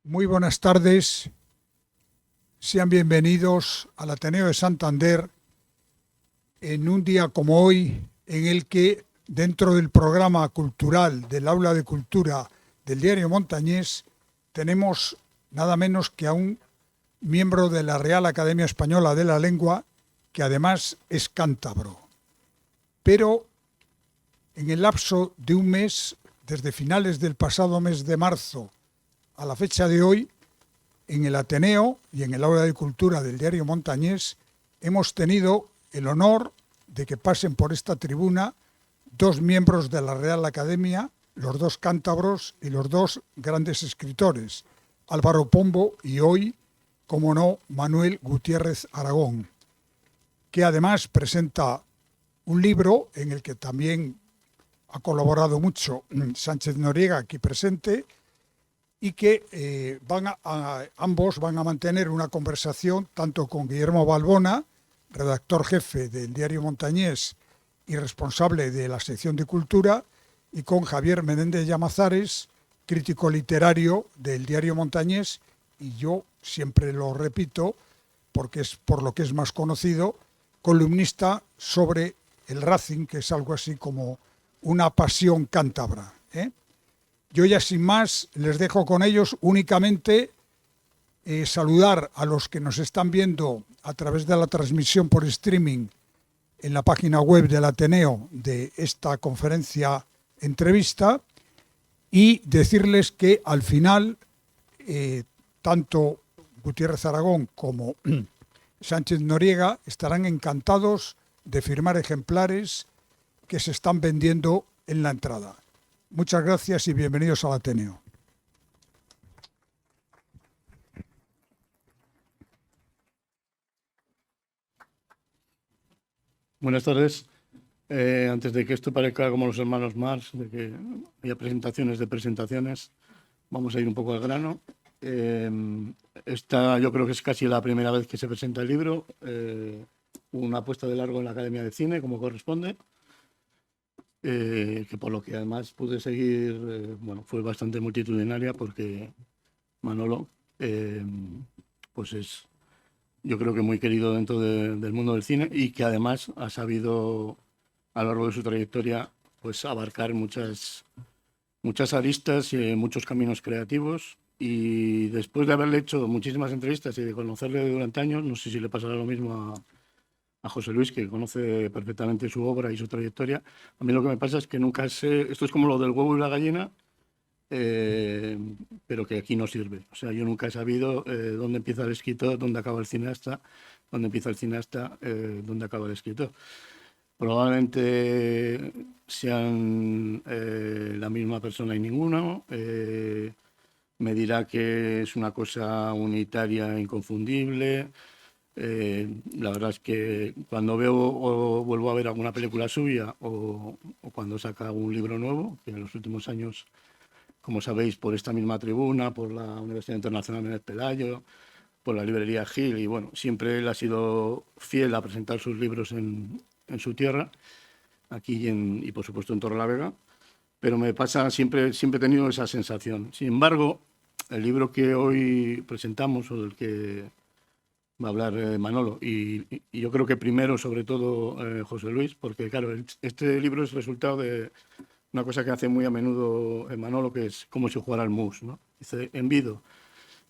Muy buenas tardes, sean bienvenidos al Ateneo de Santander en un día como hoy en el que dentro del programa cultural del Aula de Cultura del Diario Montañés tenemos nada menos que a un miembro de la Real Academia Española de la Lengua que además es cántabro. Pero en el lapso de un mes, desde finales del pasado mes de marzo a la fecha de hoy, en el Ateneo y en el Aula de Cultura del Diario Montañés hemos tenido el honor de que pasen por esta tribuna dos miembros de la Real Academia, los dos cántabros y los dos grandes escritores, Álvaro Pombo y hoy, como no, Manuel Gutiérrez Aragón, que además presenta un libro en el que también ha colaborado mucho Sánchez Noriega, aquí presente, y que ambos van a mantener una conversación tanto con Guillermo Balbona, redactor jefe del Diario Montañés y responsable de la sección de Cultura, y con Javier Menéndez Llamazares, crítico literario del Diario Montañés, y yo siempre lo repito porque es por lo que es más conocido, columnista sobre el Racing, que es algo así como una pasión cántabra, ¿eh? Yo ya sin más les dejo con ellos, únicamente saludar a los que nos están viendo a través de la transmisión por streaming en la página web del Ateneo de esta conferencia entrevista y decirles que al final tanto Gutiérrez Aragón como Sánchez Noriega estarán encantados de firmar ejemplares que se están vendiendo en la entrada. Muchas gracias y bienvenidos al Ateneo. Buenas tardes. Antes de que esto parezca como los hermanos Marx, de que haya presentaciones de presentaciones, vamos a ir un poco al grano. Esta yo creo que es casi la primera vez que se presenta el libro. Una puesta de largo en la Academia de Cine, como corresponde. Que por lo que además pude seguir, bueno, fue bastante multitudinaria porque Manolo, pues es, yo creo que muy querido dentro del mundo del cine y que además ha sabido a lo largo de su trayectoria pues abarcar muchas aristas y muchos caminos creativos, y después de haberle hecho muchísimas entrevistas y de conocerle durante años, no sé si le pasará lo mismo a José Luis, que conoce perfectamente su obra y su trayectoria. A mí lo que me pasa es que nunca sé, esto es como lo del huevo y la gallina, pero que aquí no sirve. O sea, yo nunca he sabido dónde empieza el escritor, dónde acaba el cineasta, dónde empieza el cineasta, dónde acaba el escritor. Probablemente sean la misma persona y ninguno. Me dirá que es una cosa unitaria e inconfundible. La verdad es que cuando veo o vuelvo a ver alguna película suya o cuando saca un libro nuevo, que en los últimos años, como sabéis, por esta misma tribuna, por la Universidad Internacional Menéndez Pelayo, por la librería Gil, y bueno, siempre él ha sido fiel a presentar sus libros en su tierra, aquí y por supuesto en Torrelavega, pero me pasa, siempre he tenido esa sensación. Sin embargo, el libro que hoy presentamos, o del que va a hablar Manolo, y yo creo que primero, sobre todo, José Luis, porque claro, este libro es resultado de una cosa que hace muy a menudo Manolo, que es como si jugara al mus, ¿no? Dice, envido,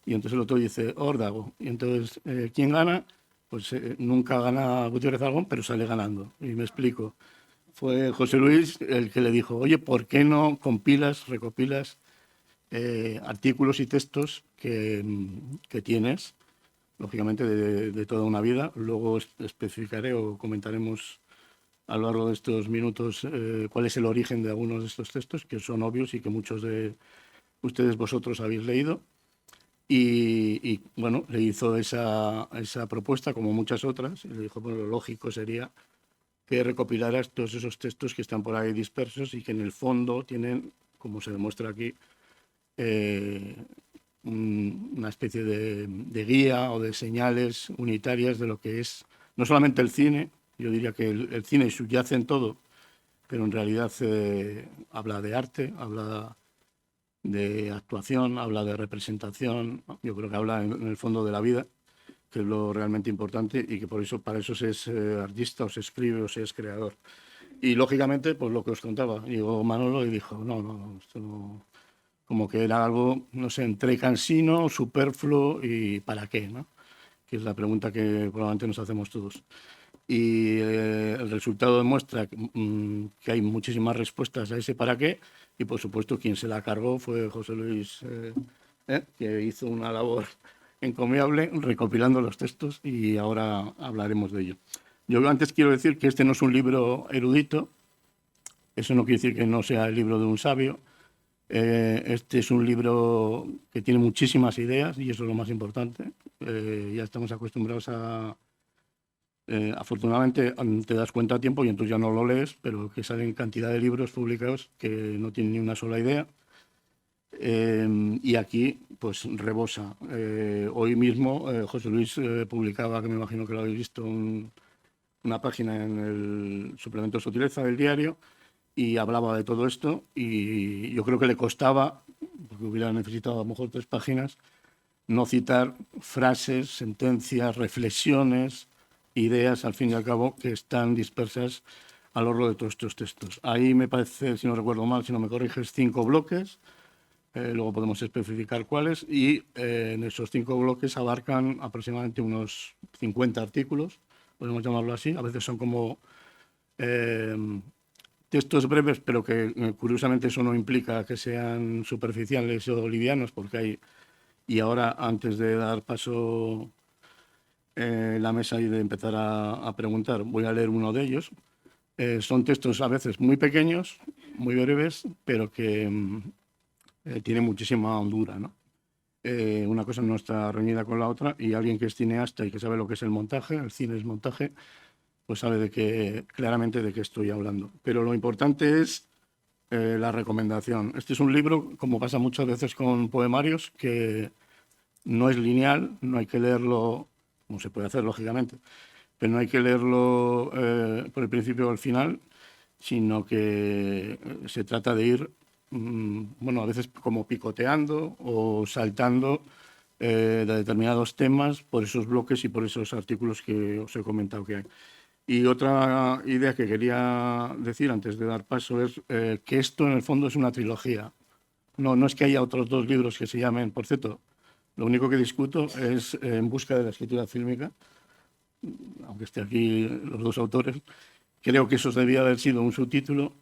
y entonces el otro dice, órdago, y entonces, ¿quién gana? Pues nunca gana Gutiérrez Aragón, pero sale ganando, y me explico. Fue José Luis el que le dijo, oye, ¿por qué no recopilas artículos y textos que tienes, lógicamente, de toda una vida? Luego especificaré o comentaremos a lo largo de estos minutos cuál es el origen de algunos de estos textos, que son obvios y que muchos de vosotros habéis leído. Y bueno, le hizo esa propuesta, como muchas otras, y le dijo, bueno, lo lógico sería que recopilaras todos esos textos que están por ahí dispersos y que en el fondo tienen, como se demuestra aquí, una especie de guía o de señales unitarias de lo que es no solamente el cine. Yo diría que el cine subyace en todo, pero en realidad habla de arte, habla de actuación, habla de representación, yo creo que habla en el fondo de la vida, que es lo realmente importante y que por eso, para eso se es artista o se escribe o se es creador. Y lógicamente, pues lo que os contaba, llegó Manolo y dijo, no, esto no, como que era algo, no sé, entre cansino, superfluo y ¿para qué?, ¿no? Que es la pregunta que probablemente nos hacemos todos. Y el resultado demuestra que hay muchísimas respuestas a ese para qué, y por supuesto quien se la cargó fue José Luis, que hizo una labor encomiable recopilando los textos, y ahora hablaremos de ello. Yo antes quiero decir que este no es un libro erudito, eso no quiere decir que no sea el libro de un sabio. Este es un libro que tiene muchísimas ideas y eso es lo más importante. Ya estamos acostumbrados a... afortunadamente te das cuenta a tiempo y entonces ya no lo lees, pero que salen cantidad de libros publicados que no tienen ni una sola idea. Y aquí pues rebosa. Hoy mismo José Luis publicaba, que me imagino que lo habéis visto, una página en el suplemento Sutileza del diario, y hablaba de todo esto, y yo creo que le costaba, porque hubiera necesitado a lo mejor 3 páginas, no citar frases, sentencias, reflexiones, ideas, al fin y al cabo, que están dispersas a lo largo de todos estos textos. Ahí me parece, si no recuerdo mal, si no me corriges, 5 bloques, luego podemos especificar cuáles, y en esos 5 bloques abarcan aproximadamente unos 50 artículos, podemos llamarlo así. A veces son como textos breves, pero que curiosamente eso no implica que sean superficiales o livianos, porque hay... Y ahora, antes de dar paso la mesa y de empezar a preguntar, voy a leer uno de ellos. Son textos a veces muy pequeños, muy breves, pero que tienen muchísima hondura, ¿no? Una cosa no está reñida con la otra, y alguien que es cineasta y que sabe lo que es el montaje, el cine es montaje, pues sabe claramente de qué estoy hablando. Pero lo importante es la recomendación. Este es un libro, como pasa muchas veces con poemarios, que no es lineal, no hay que leerlo, como se puede hacer lógicamente, pero no hay que leerlo por el principio o el final, sino que se trata de ir, bueno, a veces como picoteando o saltando de determinados temas por esos bloques y por esos artículos que os he comentado que hay. Y otra idea que quería decir antes de dar paso es que esto en el fondo es una trilogía. No es que haya otros 2 libros que se llamen, por cierto, lo único que discuto es En busca de la escritura fílmica, aunque esté aquí los 2 autores. Creo que eso debía haber sido un subtítulo,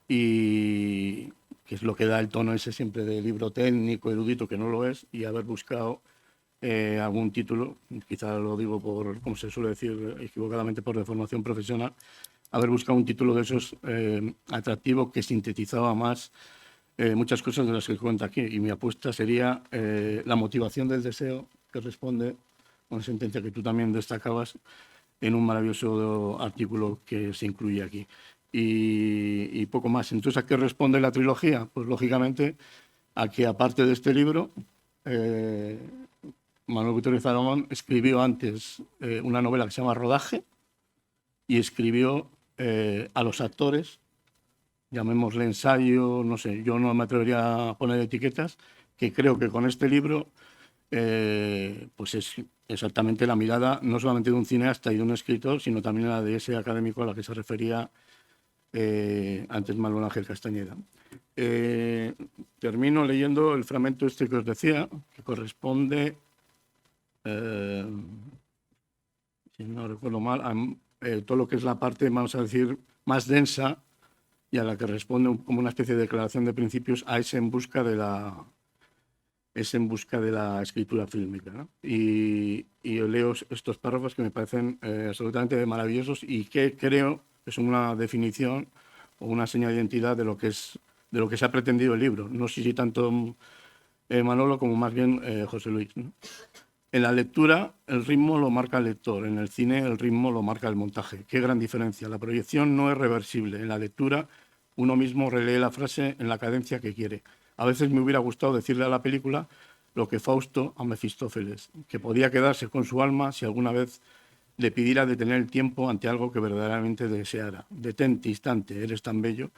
y que es lo que da el tono ese siempre de libro técnico, erudito, que no lo es, y haber buscado algún título, quizá lo digo por, como se suele decir equivocadamente, por deformación profesional, haber buscado un título de esos atractivo que sintetizaba más muchas cosas de las que cuenta aquí. Y mi apuesta sería la motivación del deseo, que responde una sentencia que tú también destacabas en un maravilloso artículo que se incluye aquí. Y poco más. Entonces, ¿a qué responde la trilogía? Pues lógicamente a que, aparte de este libro, Manuel Gutiérrez Aramón escribió antes una novela que se llama Rodaje, y escribió a los actores, llamémosle ensayo, no sé, yo no me atrevería a poner etiquetas, que creo que con este libro pues es exactamente la mirada no solamente de un cineasta y de un escritor, sino también la de ese académico a la que se refería antes Manuel Ángel Castañeda. Termino leyendo el fragmento este que os decía, que corresponde, si no recuerdo mal, a todo lo que es la parte, vamos a decir, más densa, y a la que responde como una especie de declaración de principios a ese en busca de la escritura fílmica, ¿no? Y leo estos párrafos que me parecen absolutamente maravillosos, y que creo que es una definición o una señal de identidad de lo que se ha pretendido el libro. No sé si tanto Manolo como más bien José Luis, ¿no? En la lectura el ritmo lo marca el lector, en el cine el ritmo lo marca el montaje. Qué gran diferencia. La proyección no es reversible. En la lectura uno mismo relee la frase en la cadencia que quiere. A veces me hubiera gustado decirle a la película lo que Fausto a Mefistófeles, que podía quedarse con su alma si alguna vez le pidiera detener el tiempo ante algo que verdaderamente deseara. Detente, instante, eres tan bello.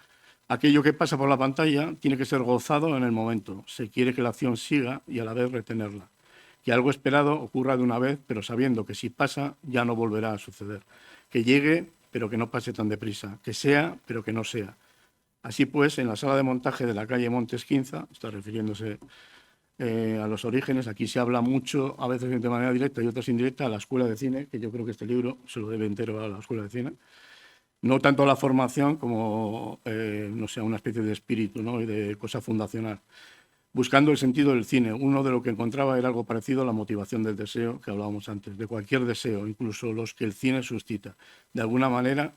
Aquello que pasa por la pantalla tiene que ser gozado en el momento. Se quiere que la acción siga y a la vez retenerla. Que algo esperado ocurra de una vez, pero sabiendo que si pasa ya no volverá a suceder. Que llegue, pero que no pase tan deprisa. Que sea, pero que no sea. Así pues, en la sala de montaje de la calle Montes Quinza, está refiriéndose a los orígenes, aquí se habla mucho, a veces de manera directa y otras indirecta, a la escuela de cine, que yo creo que este libro se lo debe entero a la escuela de cine. No tanto a la formación como, no sé, una especie de espíritu, ¿no? Y de cosa fundacional. Buscando el sentido del cine, uno de lo que encontraba era algo parecido a la motivación del deseo que hablábamos antes, de cualquier deseo, incluso los que el cine suscita. De alguna manera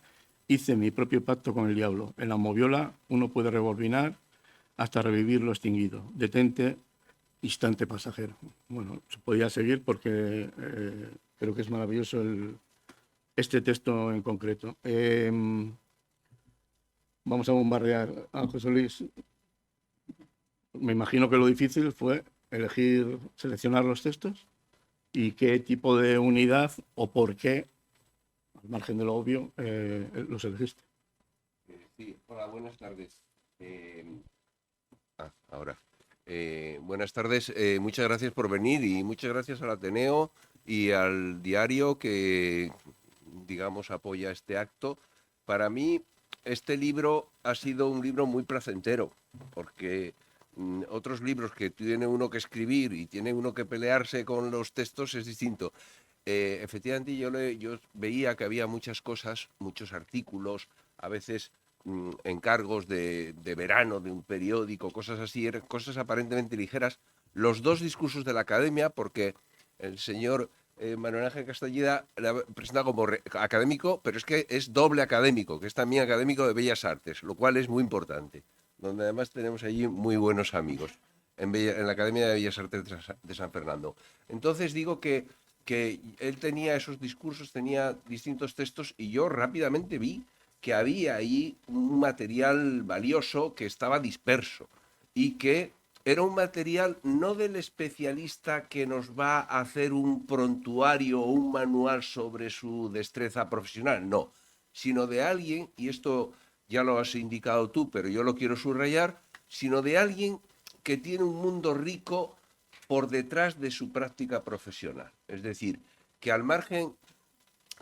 hice mi propio pacto con el diablo. En la moviola uno puede rebobinar hasta revivir lo extinguido. Detente, instante pasajero. Bueno, se podía seguir porque creo que es maravilloso este texto en concreto. Vamos a bombardear a José Luis. Me imagino que lo difícil fue elegir, seleccionar los textos y qué tipo de unidad o por qué, al margen de lo obvio, los elegiste. Sí, hola, buenas tardes. Ahora. Buenas tardes, muchas gracias por venir y muchas gracias al Ateneo y al diario que, digamos, apoya este acto. Para mí, este libro ha sido un libro muy placentero, porque otros libros que tiene uno que escribir y tiene uno que pelearse con los textos es distinto. Efectivamente, yo veía que había muchas cosas, muchos artículos, a veces encargos de verano de un periódico, cosas así, cosas aparentemente ligeras. Los dos discursos de la academia, porque el señor Manuel Ángel Castellida la presenta como académico, pero es que es doble académico, que es también académico de Bellas Artes, lo cual es muy importante, donde además tenemos allí muy buenos amigos en la Academia de Bellas Artes de San Fernando. Entonces digo que él tenía esos discursos, tenía distintos textos y yo rápidamente vi que había ahí un material valioso que estaba disperso y que era un material no del especialista que nos va a hacer un prontuario o un manual sobre su destreza profesional, no, sino de alguien, y esto ya lo has indicado tú, pero yo lo quiero subrayar, sino de alguien que tiene un mundo rico por detrás de su práctica profesional. Es decir, que al margen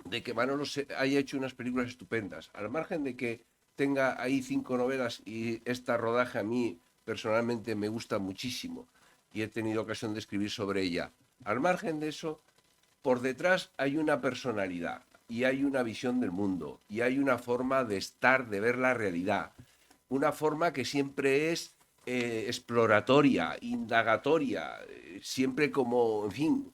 de que Manolo haya hecho unas películas estupendas, al margen de que tenga ahí 5 novelas y esta rodaje a mí personalmente me gusta muchísimo y he tenido ocasión de escribir sobre ella, al margen de eso, por detrás hay una personalidad y hay una visión del mundo y hay una forma de estar, de ver la realidad, una forma que siempre es exploratoria, indagatoria, siempre como, en fin.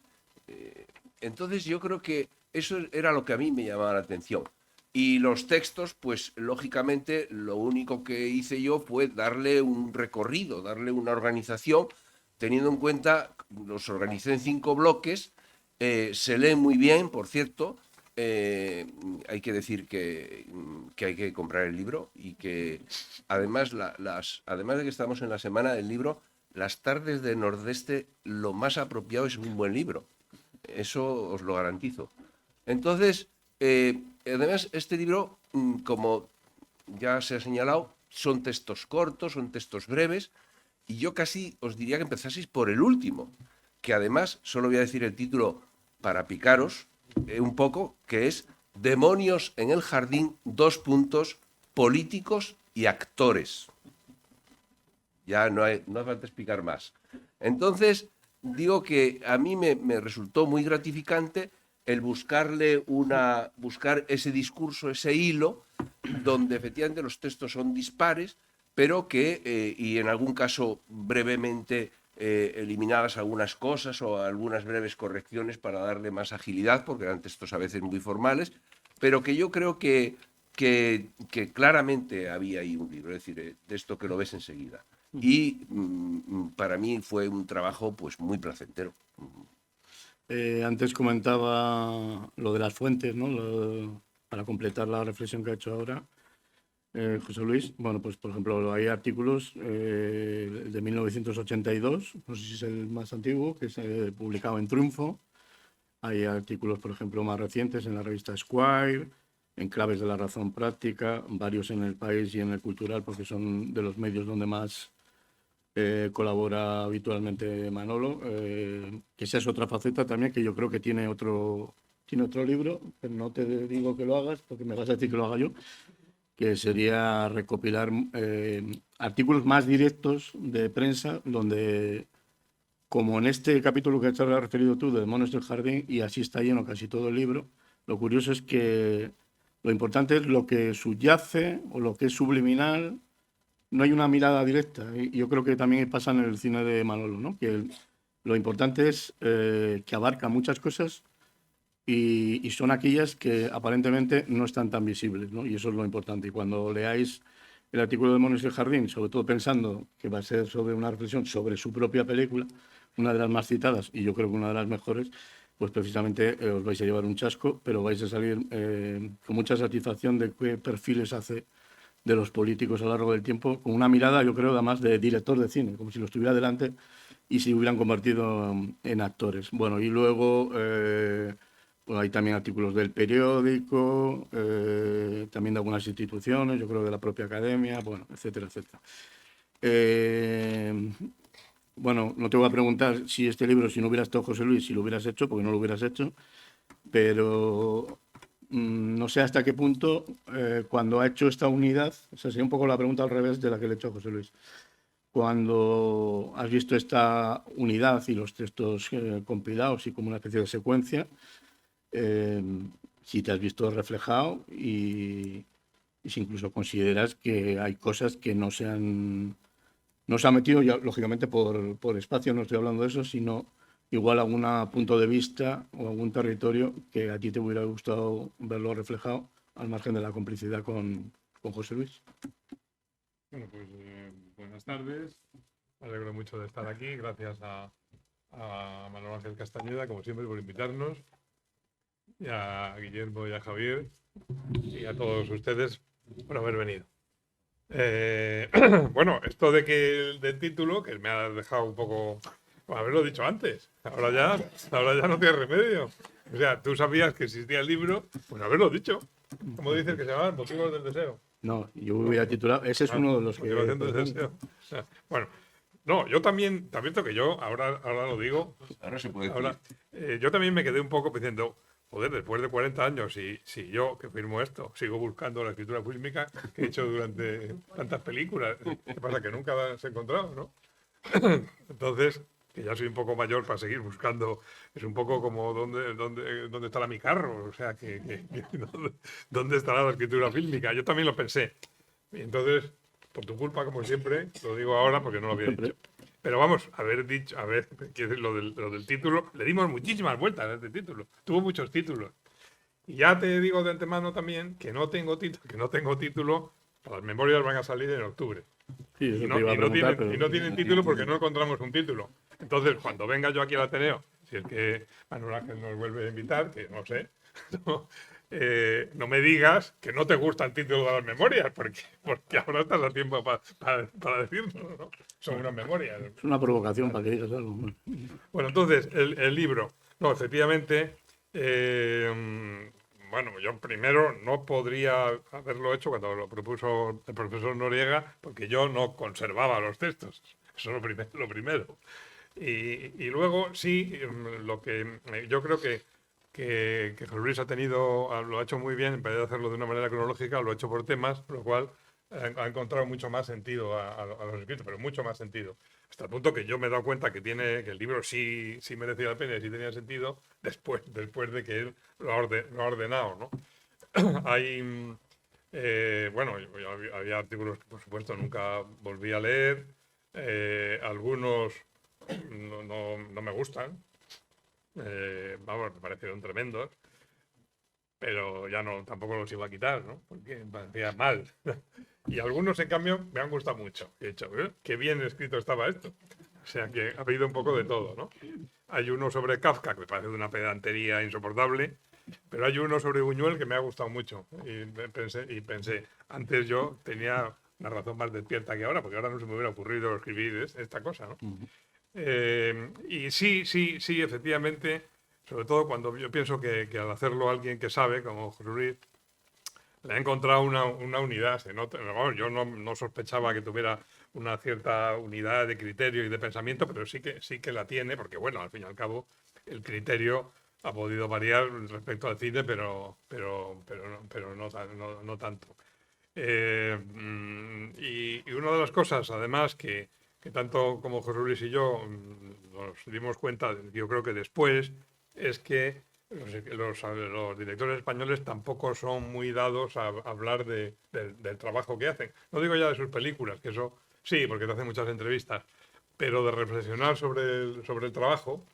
Entonces yo creo que eso era lo que a mí me llamaba la atención. Y los textos, pues lógicamente lo único que hice yo fue darle un recorrido, darle una organización, teniendo en cuenta, los organicé en 5 bloques, se lee muy bien, por cierto, hay que decir que hay que comprar el libro y que además, además de que estamos en la semana del libro, las tardes de Nordeste lo más apropiado es un buen libro. Eso os lo garantizo. Entonces, además, este libro, como ya se ha señalado, son textos cortos, son textos breves, y yo casi os diría que empezaseis por el último, que además, solo voy a decir el título para picaros un poco, que es Demonios en el jardín, políticos y actores. Ya no hace falta explicar más. Entonces, digo que a mí me resultó muy gratificante el buscar ese discurso, ese hilo, donde efectivamente los textos son dispares, pero que, y en algún caso brevemente eliminadas algunas cosas o algunas breves correcciones para darle más agilidad, porque eran textos a veces muy formales, pero que yo creo que claramente había ahí un libro, es decir, de esto que lo ves enseguida. Y para mí fue un trabajo pues muy placentero. Antes comentaba lo de las fuentes, ¿no? Para completar la reflexión que ha hecho ahora José Luis. Bueno, pues por ejemplo hay artículos de 1982, no sé si es el más antiguo, que se publicado en Triunfo. Hay artículos, por ejemplo, más recientes en la revista Esquire, en Claves de la razón práctica, varios en El País y en El Cultural, porque son de los medios donde más colabora habitualmente Manolo, que esa es otra faceta también que yo creo que tiene otro libro, pero no te digo que lo hagas porque me vas a decir que lo haga yo, que sería recopilar artículos más directos de prensa donde, como en este capítulo que te has referido tú, de Demonios del Jardín, y así está lleno casi todo el libro, lo curioso es que lo importante es lo que subyace o lo que es subliminal. No hay una mirada directa. Y yo creo que también pasa en el cine de Manolo, ¿no? Que lo importante es que abarca muchas cosas y son aquellas que aparentemente no están tan visibles, ¿no? Y eso es lo importante. Y cuando leáis el artículo de Demonios del Jardín, sobre todo pensando que va a ser sobre una reflexión sobre su propia película, una de las más citadas y yo creo que una de las mejores, pues precisamente os vais a llevar un chasco, pero vais a salir con mucha satisfacción de qué perfiles hace de los políticos a lo largo del tiempo, con una mirada, yo creo, además de director de cine, como si lo estuviera delante y se hubieran convertido en actores. Bueno, y luego pues hay también artículos del periódico, también de algunas instituciones, yo creo de la propia academia, bueno, etcétera, etcétera. Bueno, no te voy a preguntar si este libro, si no hubiera estado José Luis, si lo hubieras hecho, porque no lo hubieras hecho, pero no sé hasta qué punto, cuando ha hecho esta unidad, o sea, sería un poco la pregunta al revés de la que le he hecho a José Luis, cuando has visto esta unidad y los textos compilados y como una especie de secuencia, si te has visto reflejado y si incluso consideras que hay cosas que no se han metido, ya, lógicamente por espacio, no estoy hablando de eso, sino igual algún punto de vista o algún territorio que a ti te hubiera gustado verlo reflejado al margen de la complicidad con José Luis. Bueno, pues buenas tardes. Me alegro mucho de estar aquí. Gracias a Manuel Ángel Castañeda, como siempre, por invitarnos. Y a Guillermo y a Javier y a todos ustedes por haber venido. Bueno, esto del título, que me ha dejado un poco... haberlo dicho antes. Ahora ya no tiene remedio. O sea, tú sabías que existía el libro, pues haberlo dicho. ¿Cómo dices que se llama? Motivos del deseo. No, yo hubiera titulado, ese es uno de los que... Motivación del deseo. Bueno, no, yo también tengo que yo, ahora lo digo. Ahora se puede decir. Yo también me quedé un poco diciendo, joder, después de 40 años, si yo, que firmo esto, sigo buscando la escritura fílmica que he hecho durante tantas películas, ¿qué pasa? Que nunca las he encontrado, ¿no? Entonces, que ya soy un poco mayor para seguir buscando, es un poco como dónde estará mi carro, o sea, ¿dónde estará la escritura fílmica? Yo también lo pensé. Y entonces, por tu culpa, como siempre, lo digo ahora porque no lo había dicho. Pero vamos, lo del título, le dimos muchísimas vueltas a este título. Tuvo muchos títulos. Y ya te digo de antemano también que no tengo título, las memorias van a salir en octubre. Sí, Y no tienen título porque no encontramos un título. Entonces, cuando venga yo aquí al Ateneo, si es que Manuel Ángel nos vuelve a invitar, que no sé, no me digas que no te gusta el título de las memorias, porque ahora estás a tiempo para decirlo, ¿no? Son unas memorias. Es una provocación para que digas algo. Bueno, entonces, el libro. No, efectivamente, bueno, yo primero no podría haberlo hecho cuando lo propuso el profesor Noriega, porque yo no conservaba los textos. Eso es lo primero. Y luego, sí, lo que yo creo que José Luis lo ha hecho muy bien, en vez de hacerlo de una manera cronológica, lo ha hecho por temas, lo cual ha encontrado mucho más sentido a los escritos, pero mucho más sentido. Hasta el punto que yo me he dado cuenta que el libro sí merecía la pena y sí tenía sentido después de que él lo ha ordenado, ¿no? Bueno, había artículos que por supuesto nunca volví a leer, algunos no me gustan, vamos, me parecieron tremendos, pero ya tampoco los iba a quitar, ¿no? Porque me parecía mal. Y algunos, en cambio, me han gustado mucho. He dicho, qué bien escrito estaba esto. O sea que ha habido un poco de todo, ¿no? Hay uno sobre Kafka, que me parece de una pedantería insoportable, pero hay uno sobre Buñuel que me ha gustado mucho. Y pensé, antes yo tenía una razón más despierta que ahora, porque ahora no se me hubiera ocurrido escribir esta cosa, ¿no? Y sí, efectivamente, sobre todo cuando yo pienso que al hacerlo alguien que sabe, como José Luis, le ha encontrado una unidad. Se nota, vamos, yo no sospechaba que tuviera una cierta unidad de criterio y de pensamiento, pero sí que la tiene, porque bueno, al fin y al cabo, el criterio ha podido variar respecto al cine, pero no tanto. Y una de las cosas, además, que tanto como José Luis y yo nos dimos cuenta, yo creo que después, es que los directores españoles tampoco son muy dados a hablar del trabajo que hacen. No digo ya de sus películas, que eso sí, porque te hacen muchas entrevistas, pero de reflexionar sobre el trabajo.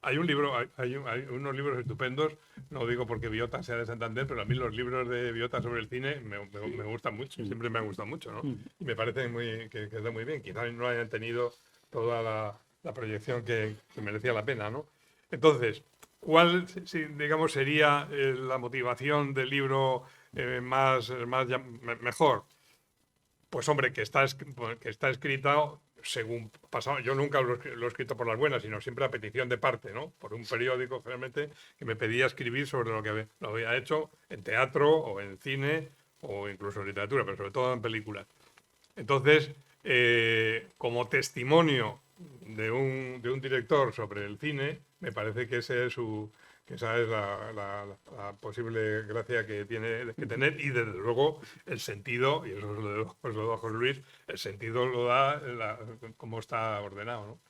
Hay un libro, hay unos libros estupendos, no digo porque Biota sea de Santander, pero a mí los libros de Biota sobre el cine me gustan mucho, siempre me han gustado mucho, ¿no? Y me parece que está muy bien, quizás no hayan tenido toda la proyección que merecía la pena, ¿no? Entonces, ¿cuál, digamos, sería la motivación del libro mejor? Pues hombre, que está escrita según pasado. Yo nunca lo he escrito por las buenas, sino siempre a petición de parte, ¿no? Por un periódico, realmente, que me pedía escribir sobre lo que lo había hecho en teatro o en cine o incluso en literatura, pero sobre todo en películas. Entonces, como testimonio de un director sobre el cine, me parece que esa es la posible gracia que tiene que tener, y desde luego el sentido, y eso os lo doy a José Luis, el sentido lo da cómo está ordenado, ¿no?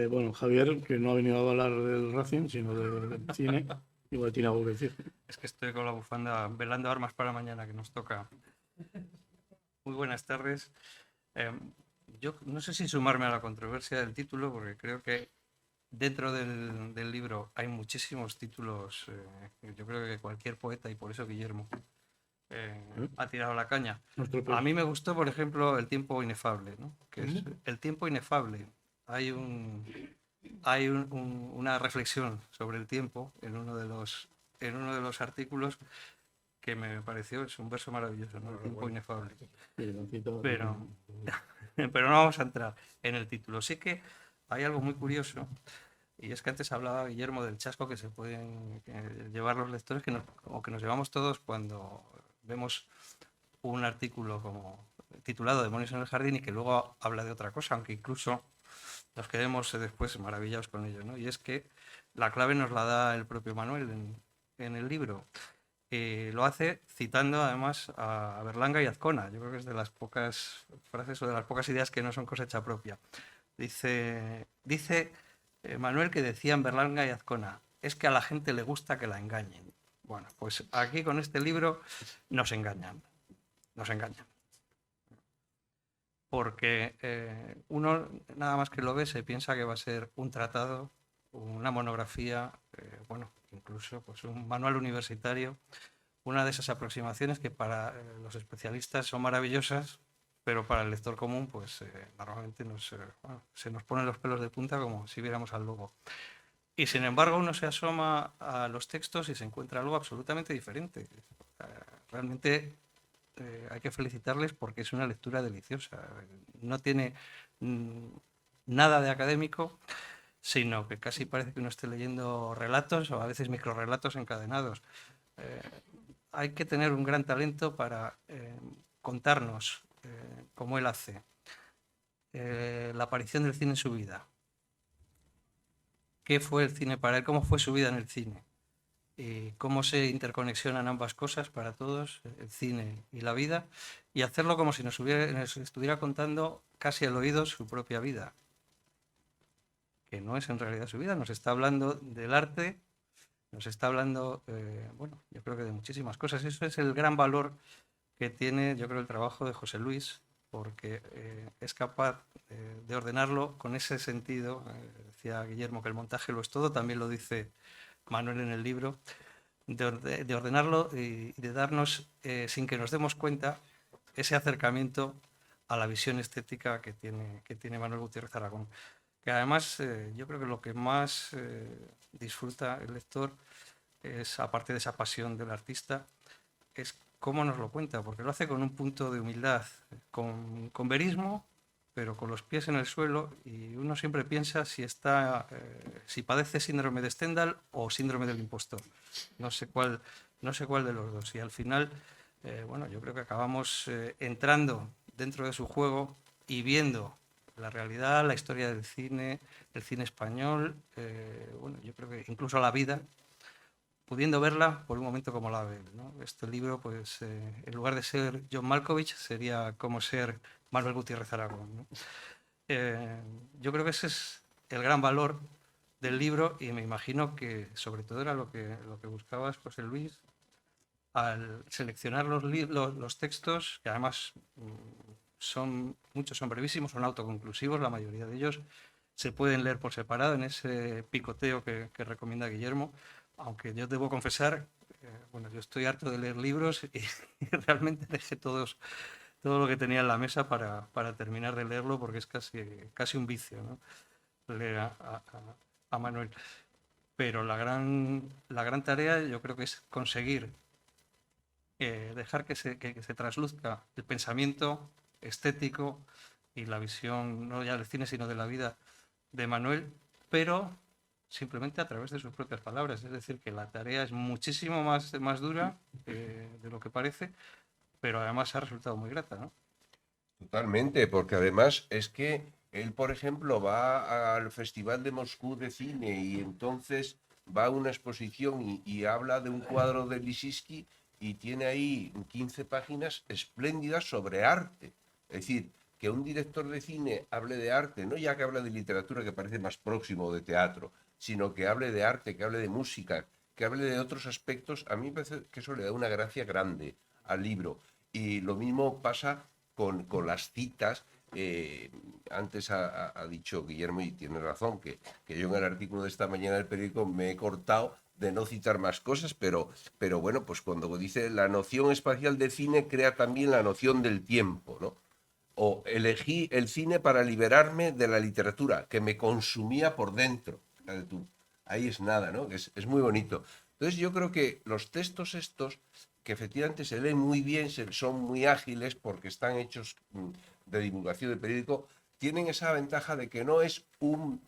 Bueno, Javier, que no ha venido a hablar del Racing, sino del cine, igual tiene algo que decir. Es que estoy con la bufanda velando armas para mañana, que nos toca. Muy buenas tardes. Yo no sé si sumarme a la controversia del título, porque creo que dentro del libro hay muchísimos títulos. Yo creo que cualquier poeta, y por eso Guillermo ha tirado la caña. A mí me gustó, por ejemplo, El tiempo inefable, ¿no? Que es El tiempo inefable. Hay una reflexión sobre el tiempo en uno de los artículos que me pareció, es un verso maravilloso, ¿no? El tiempo inefable. Pero no vamos a entrar en el título. Sí que hay algo muy curioso, y es que antes hablaba Guillermo del chasco que se pueden llevar los lectores, o que nos llevamos todos cuando vemos un artículo como titulado Demonios en el jardín y que luego habla de otra cosa, aunque incluso nos quedemos después maravillados con ello, ¿no? Y es que la clave nos la da el propio Manuel en el libro. Lo hace citando además a Berlanga y Azcona. Yo creo que es de las pocas frases o de las pocas ideas que no son cosecha propia. Dice Manuel que decían Berlanga y Azcona: es que a la gente le gusta que la engañen. Bueno, pues aquí con este libro nos engañan. Porque uno nada más que lo ve se piensa que va a ser un tratado, una monografía, bueno, incluso pues un manual universitario, una de esas aproximaciones que para los especialistas son maravillosas, pero para el lector común pues normalmente se nos ponen los pelos de punta como si viéramos al lobo. Y sin embargo uno se asoma a los textos y se encuentra algo absolutamente diferente. Realmente hay que felicitarles porque es una lectura deliciosa. No tiene nada de académico, sino que casi parece que uno esté leyendo relatos o a veces microrelatos encadenados. Hay que tener un gran talento para contarnos, como él hace, la aparición del cine en su vida. ¿Qué fue el cine para él? ¿Cómo fue su vida en el cine? Y cómo se interconexionan ambas cosas para todos, el cine y la vida, y hacerlo como si nos estuviera contando casi al oído su propia vida, que no es en realidad su vida. Nos está hablando del arte, nos está hablando, bueno, yo creo que de muchísimas cosas. Eso es el gran valor que tiene, yo creo, el trabajo de José Luis, porque es capaz de ordenarlo con ese sentido. Decía Guillermo que el montaje lo es todo, también lo dice Manuel en el libro, de ordenarlo y de darnos, sin que nos demos cuenta, ese acercamiento a la visión estética que tiene Manuel Gutiérrez Aragón. Que además yo creo que lo que más disfruta el lector es, aparte de esa pasión del artista, es cómo nos lo cuenta, porque lo hace con un punto de humildad, con verismo, pero con los pies en el suelo, y uno siempre piensa si padece síndrome de Stendhal o síndrome del impostor. No sé cuál no sé cuál de los dos. Y al final, bueno, yo creo que acabamos entrando dentro de su juego y viendo la realidad, la historia del cine, el cine español, bueno, yo creo que incluso la vida, pudiendo verla por un momento como la ve, ¿no? Este libro, pues, en lugar de ser John Malkovich, sería como ser Manuel Gutiérrez Aragón, ¿no? Yo creo que ese es el gran valor del libro y me imagino que sobre todo era lo que buscabas, José Luis, al seleccionar los textos, que además muchos son brevísimos, son autoconclusivos, la mayoría de ellos se pueden leer por separado en ese picoteo que recomienda Guillermo, aunque yo debo confesar, bueno, yo estoy harto de leer libros y realmente dejé todo lo que tenía en la mesa para terminar de leerlo porque es casi un vicio, ¿no? Leer a Manuel. Pero la gran tarea yo creo que es conseguir dejar que se trasluzca el pensamiento estético y la visión, no ya del cine, sino de la vida de Manuel, pero simplemente a través de sus propias palabras. Es decir, que la tarea es muchísimo más dura de lo que parece, pero además ha resultado muy grata, ¿no? Totalmente, porque además es que él, por ejemplo, va al Festival de Moscú de Cine y entonces va a una exposición y habla de un cuadro de Lissitzky y tiene ahí 15 páginas espléndidas sobre arte. Es decir, que un director de cine hable de arte, no ya que hable de literatura que parece más próximo de teatro, sino que hable de arte, que hable de música, que hable de otros aspectos, a mí me parece que eso le da una gracia grande al libro. Y lo mismo pasa con las citas. Antes ha dicho Guillermo, y tiene razón, que yo en el artículo de esta mañana del periódico me he cortado de no citar más cosas, pero bueno, pues cuando dice la noción espacial de cine crea también la noción del tiempo, ¿no? O elegí el cine para liberarme de la literatura, que me consumía por dentro. Fíjate tú, ahí es nada, ¿no? Es muy bonito. Entonces yo creo que los textos estos, que efectivamente se leen muy bien, son muy ágiles porque están hechos de divulgación de periódico, tienen esa ventaja de que no es un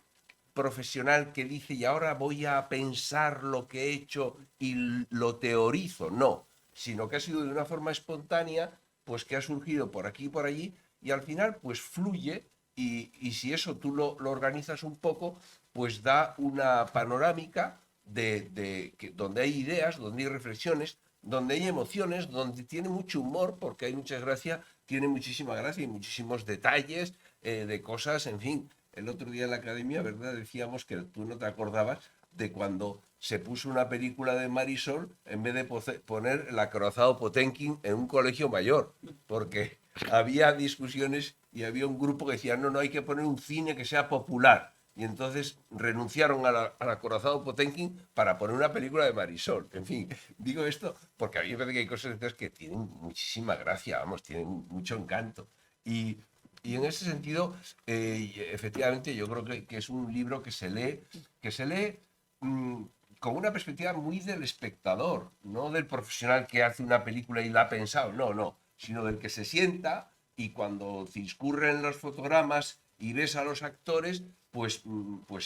profesional que dice y ahora voy a pensar lo que he hecho y lo teorizo, no, sino que ha sido de una forma espontánea, pues que ha surgido por aquí y por allí y al final pues fluye y si eso tú lo organizas un poco, pues da una panorámica donde hay ideas, donde hay reflexiones, donde hay emociones, donde tiene mucho humor, porque hay mucha gracia, tiene muchísima gracia y muchísimos detalles de cosas, en fin. El otro día en la academia, ¿verdad? Decíamos que tú no te acordabas de cuando se puso una película de Marisol en vez de poner el acorazado Potemkin en un colegio mayor, porque había discusiones y había un grupo que decía, no, hay que poner un cine que sea popular. Y entonces renunciaron al acorazado Potemkin para poner una película de Marisol. En fin, digo esto porque a mí me parece que hay cosas que tienen muchísima gracia, vamos, tienen mucho encanto. Y en ese sentido, efectivamente, yo creo que es un libro que se lee con una perspectiva muy del espectador, no del profesional que hace una película y la ha pensado, no, sino del que se sienta y cuando discurren los fotogramas y ves a los actores, pues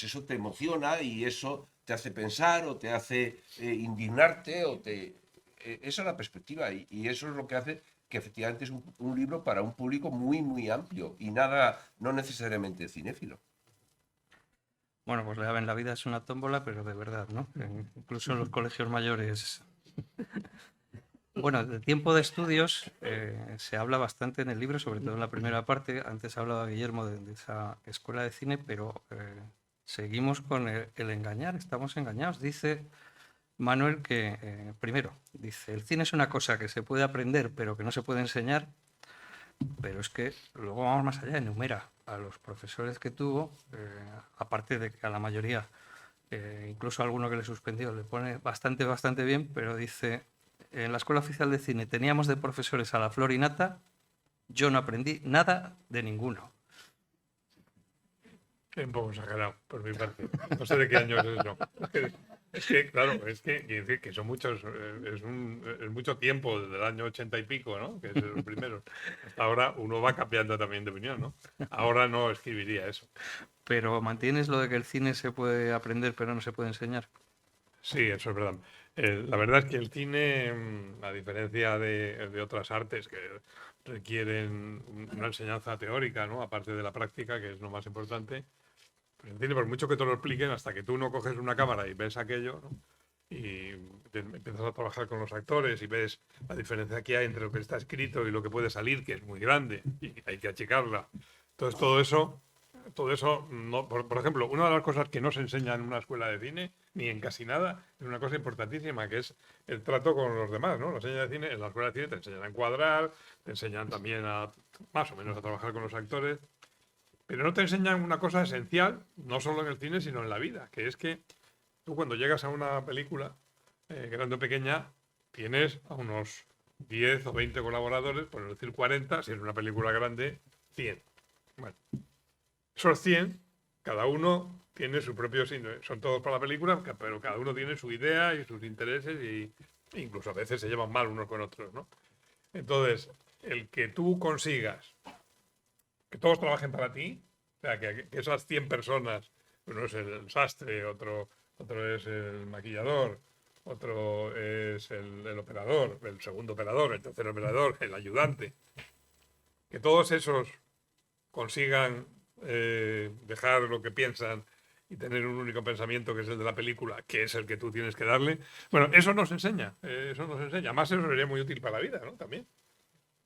eso te emociona y eso te hace pensar o te hace indignarte esa es la perspectiva y eso es lo que hace que efectivamente es un libro para un público muy, muy amplio y no necesariamente cinéfilo. Bueno, pues ya ven, la vida es una tómbola, pero de verdad, ¿no? Incluso en los colegios mayores. Bueno, de tiempo de estudios se habla bastante en el libro, sobre todo en la primera parte. Antes hablaba Guillermo de esa escuela de cine, pero seguimos con el engañar, estamos engañados. Dice Manuel que, primero, dice, el cine es una cosa que se puede aprender, pero que no se puede enseñar. Pero es que luego vamos más allá, enumera a los profesores que tuvo, aparte de que a la mayoría, incluso a alguno que le suspendió, le pone bastante bien, pero dice, en la Escuela Oficial de Cine teníamos de profesores a la flor y nata, yo no aprendí nada de ninguno. Un poco exagerado, por mi parte. No sé de qué año es eso. Es que, claro, quiere decir que son muchos, es mucho tiempo, desde el año 80 y pico, ¿no? Que es los primeros. Hasta ahora uno va cambiando también de opinión, ¿no? Ahora no escribiría eso. Pero ¿mantienes lo de que el cine se puede aprender pero no se puede enseñar? Sí, eso es verdad. La verdad es que el cine, a diferencia de otras artes que requieren una enseñanza teórica, ¿no? Aparte de la práctica, que es lo más importante, pues el cine, por mucho que te lo expliquen, hasta que tú no coges una cámara y ves aquello, ¿no? Y empiezas a trabajar con los actores y ves la diferencia que hay entre lo que está escrito y lo que puede salir, que es muy grande y hay que achicarla. Entonces, todo eso no, por ejemplo, una de las cosas que no se enseña en una escuela de cine, ni en casi nada, es una cosa importantísima, que es el trato con los demás, ¿no? La enseña de cine, en la escuela de cine te enseñan a encuadrar, te enseñan también a, más o menos, a trabajar con los actores, pero no te enseñan una cosa esencial, no solo en el cine, sino en la vida, que es que tú cuando llegas a una película, grande o pequeña, tienes a unos 10 o 20 colaboradores, por no decir 40, si es una película grande, 100. Bueno, esos 100, cada uno tiene su propio signo. Son todos para la película, pero cada uno tiene su idea y sus intereses e incluso a veces se llevan mal unos con otros, ¿no? Entonces, el que tú consigas que todos trabajen para ti, o sea, que esas 100 personas, uno es el sastre, otro es el maquillador, otro es el operador, el segundo operador, el tercer operador, el ayudante, que todos esos consigan dejar lo que piensan y tener un único pensamiento que es el de la película, que es el que tú tienes que darle. Bueno, eso nos enseña, Además, eso sería muy útil para la vida, ¿no? También.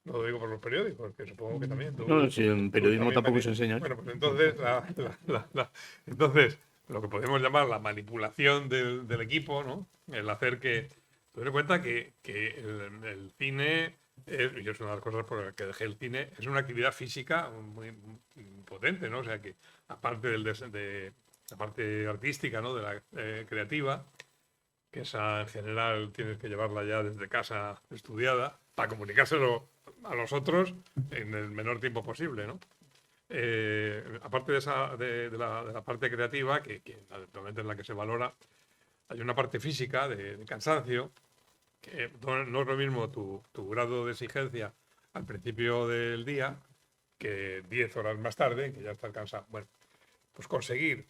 No lo digo por los periódicos, que supongo que también. No, si en periodismo tampoco se enseña. Bueno, pues entonces, entonces, lo que podemos llamar la manipulación del equipo, ¿no? El hacer que... Ten en cuenta que el cine, y es una de las cosas por las que dejé el cine, es una actividad física muy potente, ¿no? O sea que, aparte de la parte artística, ¿no? De la creativa, que esa en general tienes que llevarla ya desde casa estudiada, para comunicárselo a los otros en el menor tiempo posible, ¿no? Aparte de la parte creativa, que actualmente es la que se valora, hay una parte física de cansancio, que no es lo mismo tu grado de exigencia al principio del día que 10 horas más tarde, que ya estás cansado. Bueno, pues conseguir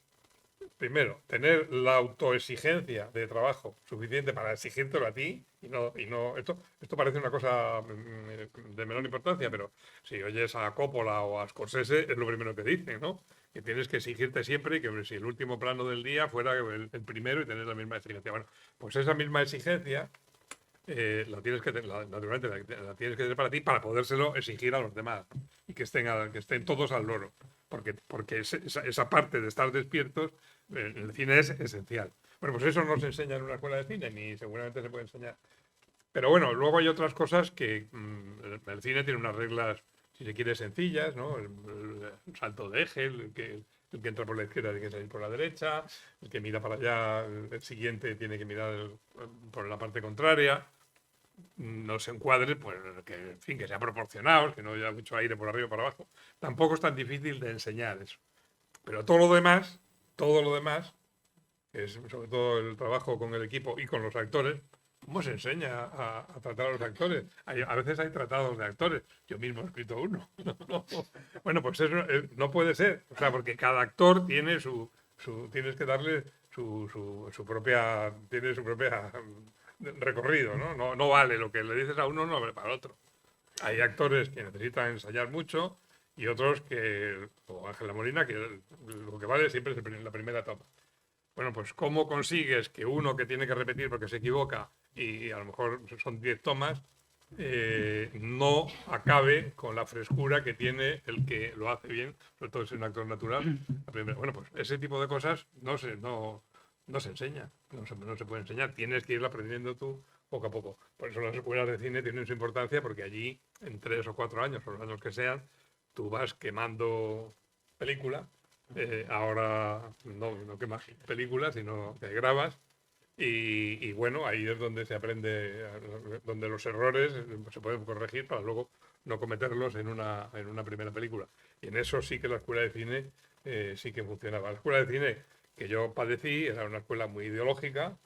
primero, tener la autoexigencia de trabajo suficiente para exigírtelo a ti y no esto parece una cosa de menor importancia, pero si oyes a Coppola o a Scorsese es lo primero que dicen, ¿no? Que tienes que exigirte siempre y que si el último plano del día fuera el primero y tener la misma exigencia. Bueno, pues esa misma exigencia naturalmente la tienes que tener para ti para podérselo exigir a los demás y que estén todos al loro. Porque esa parte de estar despiertos en el cine es esencial. Bueno, pues eso no se enseña en una escuela de cine, ni seguramente se puede enseñar. Pero bueno, luego hay otras cosas que el cine tiene unas reglas, si se quiere, sencillas, ¿no? El salto de eje, el que entra por la izquierda tiene que salir por la derecha, el que mira para allá, el siguiente tiene que mirar por la parte contraria. Los encuadres, pues que, en fin, que sean proporcionados, que no haya mucho aire por arriba o por abajo. Tampoco es tan difícil de enseñar eso. Pero todo lo demás, que es sobre todo el trabajo con el equipo y con los actores, ¿cómo se enseña a tratar a los actores? A veces hay tratados de actores. Yo mismo he escrito uno. Bueno, pues eso no puede ser. O sea, porque cada actor tiene tienes que darle su propia recorrido, ¿no? No vale lo que le dices a uno, no vale para el otro. Hay actores que necesitan ensayar mucho y otros que, como Ángela Molina, que lo que vale siempre es la primera toma. Bueno, pues ¿cómo consigues que uno que tiene que repetir porque se equivoca y a lo mejor son 10 tomas, no acabe con la frescura que tiene el que lo hace bien, sobre todo si es un actor natural? Bueno, pues ese tipo de cosas no se enseña, no se puede enseñar. Tienes que irlo aprendiendo tú poco a poco. Por eso las escuelas de cine tienen su importancia, porque allí, en 3 o 4 años, o los años que sean, tú vas quemando película. Ahora no quemas películas, sino que grabas. Y bueno, ahí es donde se aprende, donde los errores se pueden corregir para luego no cometerlos en una primera película. Y en eso sí que la escuela de cine sí que funcionaba. La escuela de cine que yo padecí era una escuela muy ideológica.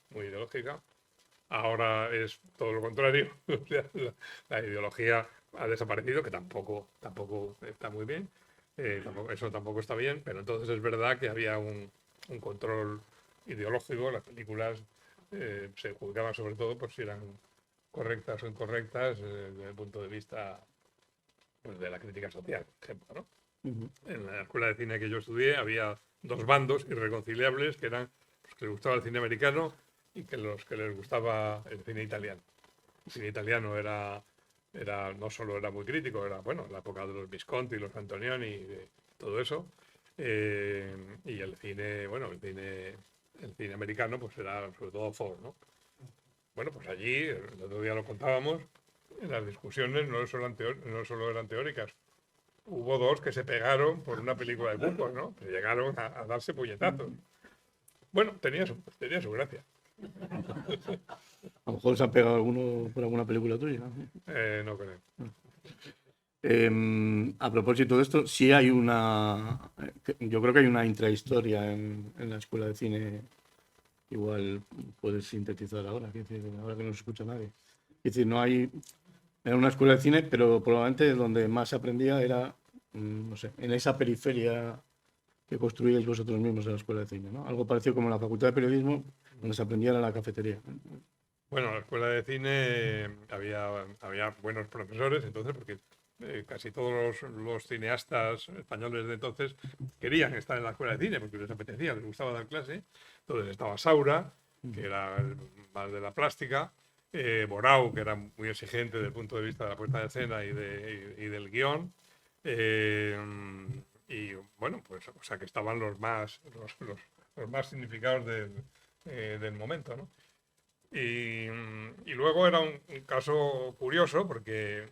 Ahora es todo lo contrario. O sea, la ideología ha desaparecido, que tampoco está muy bien. Eso tampoco está bien, pero entonces es verdad que había un control ideológico. Las películas se juzgaban sobre todo por si eran correctas o incorrectas desde el punto de vista pues, de la crítica social, por ejemplo, ¿no? En la escuela de cine que yo estudié había dos bandos irreconciliables, que eran los que les gustaba el cine americano y que los que les gustaba el cine italiano. El cine italiano no solo era muy crítico, era bueno, la época de los Visconti, los Antonioni, de todo eso. Y el cine, bueno, el cine americano, pues era sobre todo Ford, ¿no? Bueno, pues allí, el otro día lo contábamos, en las discusiones no solo eran teóricas. Hubo dos que se pegaron por una película de Burgos, ¿no? Que llegaron a darse puñetazos. Bueno, tenía su gracia. A lo mejor se han pegado alguno por alguna película tuya. No creo. A propósito de esto, sí hay yo creo que hay una intrahistoria en la escuela de cine. Igual puedes sintetizar ahora, ahora que no se escucha nadie. Es decir, era una escuela de cine, pero probablemente donde más se aprendía era, no sé, en esa periferia que construíais vosotros mismos en la escuela de cine, ¿no? Algo parecido como en la Facultad de Periodismo, donde se aprendía en la cafetería. Bueno, en la escuela de cine había buenos profesores, entonces, porque casi todos los cineastas españoles de entonces querían estar en la escuela de cine porque les apetecía, les gustaba dar clase. Entonces estaba Saura, que era más de la plástica, Borau, que era muy exigente desde el punto de vista de la puesta de escena y del guión. Y bueno, pues, o sea, que estaban los más significados del momento, ¿no? Y luego era un caso curioso porque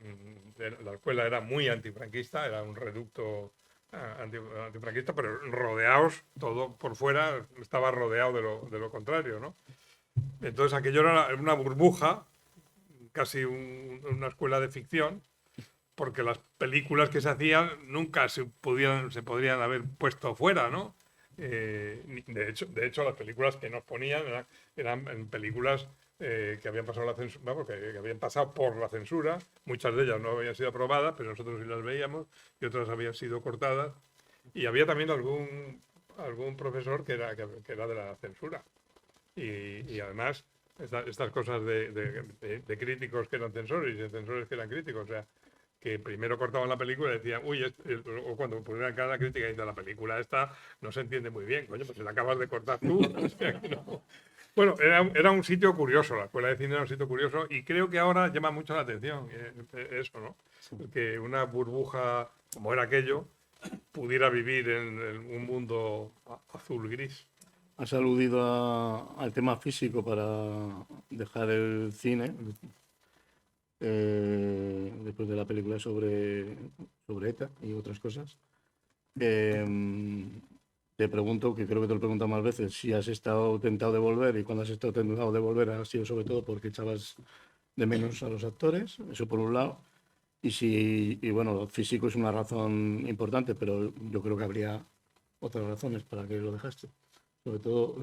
la escuela era muy antifranquista, era un reducto antifranquista, pero rodeados, todo por fuera estaba rodeado de lo contrario, ¿no? Entonces aquello era una burbuja, casi una escuela de ficción, porque las películas que se hacían nunca se podrían haber puesto fuera, ¿no? De hecho, las películas que nos ponían eran películas que habían pasado la censura, que habían pasado por la censura. Muchas de ellas no habían sido aprobadas, pero nosotros sí las veíamos, y otras habían sido cortadas. Y había también algún profesor que era de la censura. Y además, estas cosas de críticos que eran censores y de censores que eran críticos, o sea, que primero cortaban la película y decían, uy, o cuando ponían cara la crítica y decían, la película esta no se entiende muy bien, coño, pues se la acabas de cortar tú. O sea, que no. Bueno, era un sitio curioso, la escuela de cine era un sitio curioso y creo que ahora llama mucho la atención eso, ¿no? Que una burbuja como era aquello pudiera vivir en un mundo azul-gris. Has aludido al tema físico para dejar el cine. Después de la película sobre ETA y otras cosas. Te pregunto, que creo que te lo he preguntado más veces, si has estado tentado de volver y cuando has estado tentado de volver ha sido sobre todo porque echabas de menos a los actores, eso por un lado, y bueno, lo físico es una razón importante, pero yo creo que habría otras razones para que lo dejaste. Sobre todo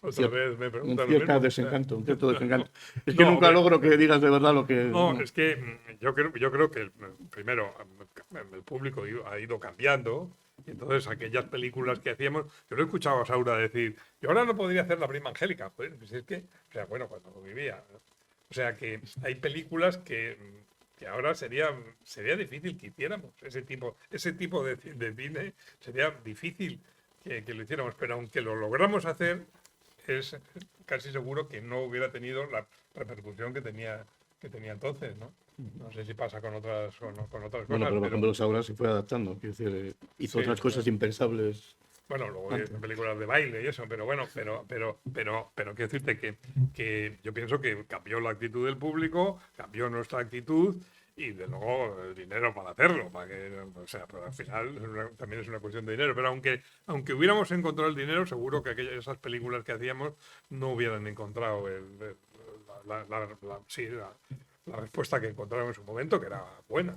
Otra vez me preguntan un cierto desencanto. Es que nunca logro que digas de verdad lo que... No, es que yo creo que primero el público ha ido cambiando. Y entonces aquellas películas que hacíamos, yo lo he escuchado a Saura decir, yo ahora no podría hacer La prima Angélica, joder, pues es que, o sea, bueno, cuando lo vivía. O sea que hay películas que ahora sería difícil que hiciéramos. Ese tipo de cine sería difícil que lo hiciéramos, pero aunque lo logramos hacer, es casi seguro que no hubiera tenido la repercusión que tenía entonces, ¿no? No sé si pasa con otras cosas. Bueno, pero por ejemplo, Saura se fue adaptando, quiero decir, hizo otras cosas impensables. Bueno, luego hay películas de baile y eso, pero bueno, pero quiero decirte que yo pienso que cambió la actitud del público, cambió nuestra actitud y de luego el dinero para hacerlo, o sea, pero al final también es una cuestión de dinero, pero aunque hubiéramos encontrado el dinero, seguro que esas películas que hacíamos no hubieran encontrado la respuesta que encontraron en su momento, que era buena.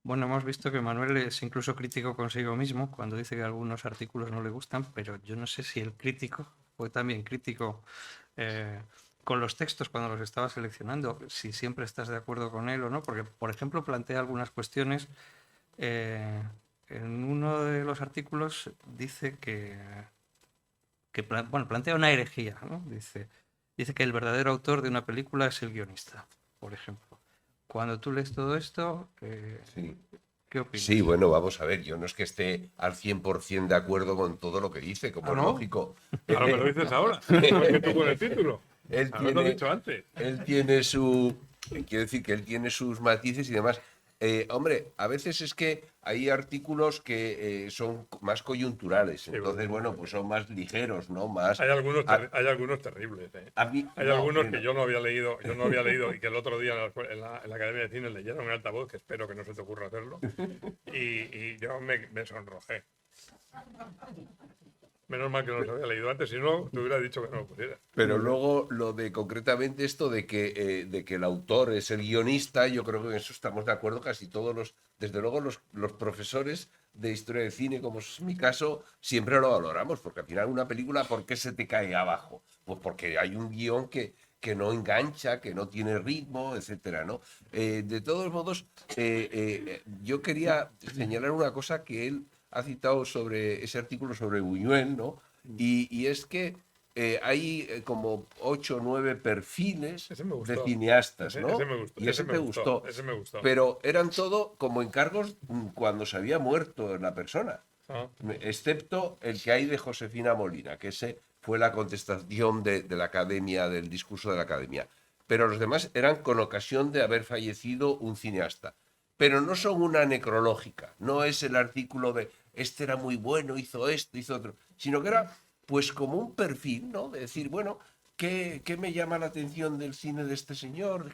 Bueno, hemos visto que Manuel es incluso crítico consigo mismo cuando dice que algunos artículos no le gustan, pero yo no sé si el crítico fue también crítico con los textos cuando los estaba seleccionando, si siempre estás de acuerdo con él o no, porque, por ejemplo, plantea algunas cuestiones. En uno de los artículos dice que que plantea una herejía, ¿no? Dice que el verdadero autor de una película es el guionista, por ejemplo. Cuando tú lees todo esto, Sí. ¿qué opinas? Sí, bueno, vamos a ver, yo no es que esté al 100% de acuerdo con todo lo que dice, como ¿Ah, es no? lógico. Ahora me lo dices ahora, igual que tú con el título. Él Haberlo tiene, dicho antes. él tiene su... Quiero decir que él tiene sus matices y demás. Hombre, a veces es que hay artículos que son más coyunturales, Sí, entonces, bueno, pues son más ligeros, ¿no? Más... Hay algunos terribles. a mí, Hay no, algunos hombre, que yo no había leído y que el otro día en la Academia de Cine leyeron en altavoz, que espero que no se te ocurra hacerlo, y yo me sonrojé. Menos mal que no los había leído antes, si no, te hubiera dicho que no lo pusiera. Pero luego lo de concretamente esto de que el autor es el guionista, yo creo que en eso estamos de acuerdo casi todos desde luego los profesores de historia del cine, como es mi caso, siempre lo valoramos, porque al final una película, ¿por qué se te cae abajo? Pues porque hay un guión que no engancha, que no tiene ritmo, etcétera, ¿no? De todos modos, yo quería señalar una cosa que él ha citado sobre ese artículo sobre Buñuel, ¿no? Y es que hay como 8 o 9 perfiles Ese me de gustó. cineastas, ¿no? Ese me gustó. Y ese te gustó. Ese me gustó. Pero eran todo como encargos cuando se había muerto la persona, Ah, excepto el que hay de Josefina Molina, que ese fue la contestación de la academia, del discurso de la academia. Pero los demás eran con ocasión de haber fallecido un cineasta. Pero no son una necrológica, no es el artículo de este era muy bueno, hizo esto, hizo otro, sino que era pues como un perfil, ¿no? De decir, bueno, ¿qué me llama la atención del cine de este señor?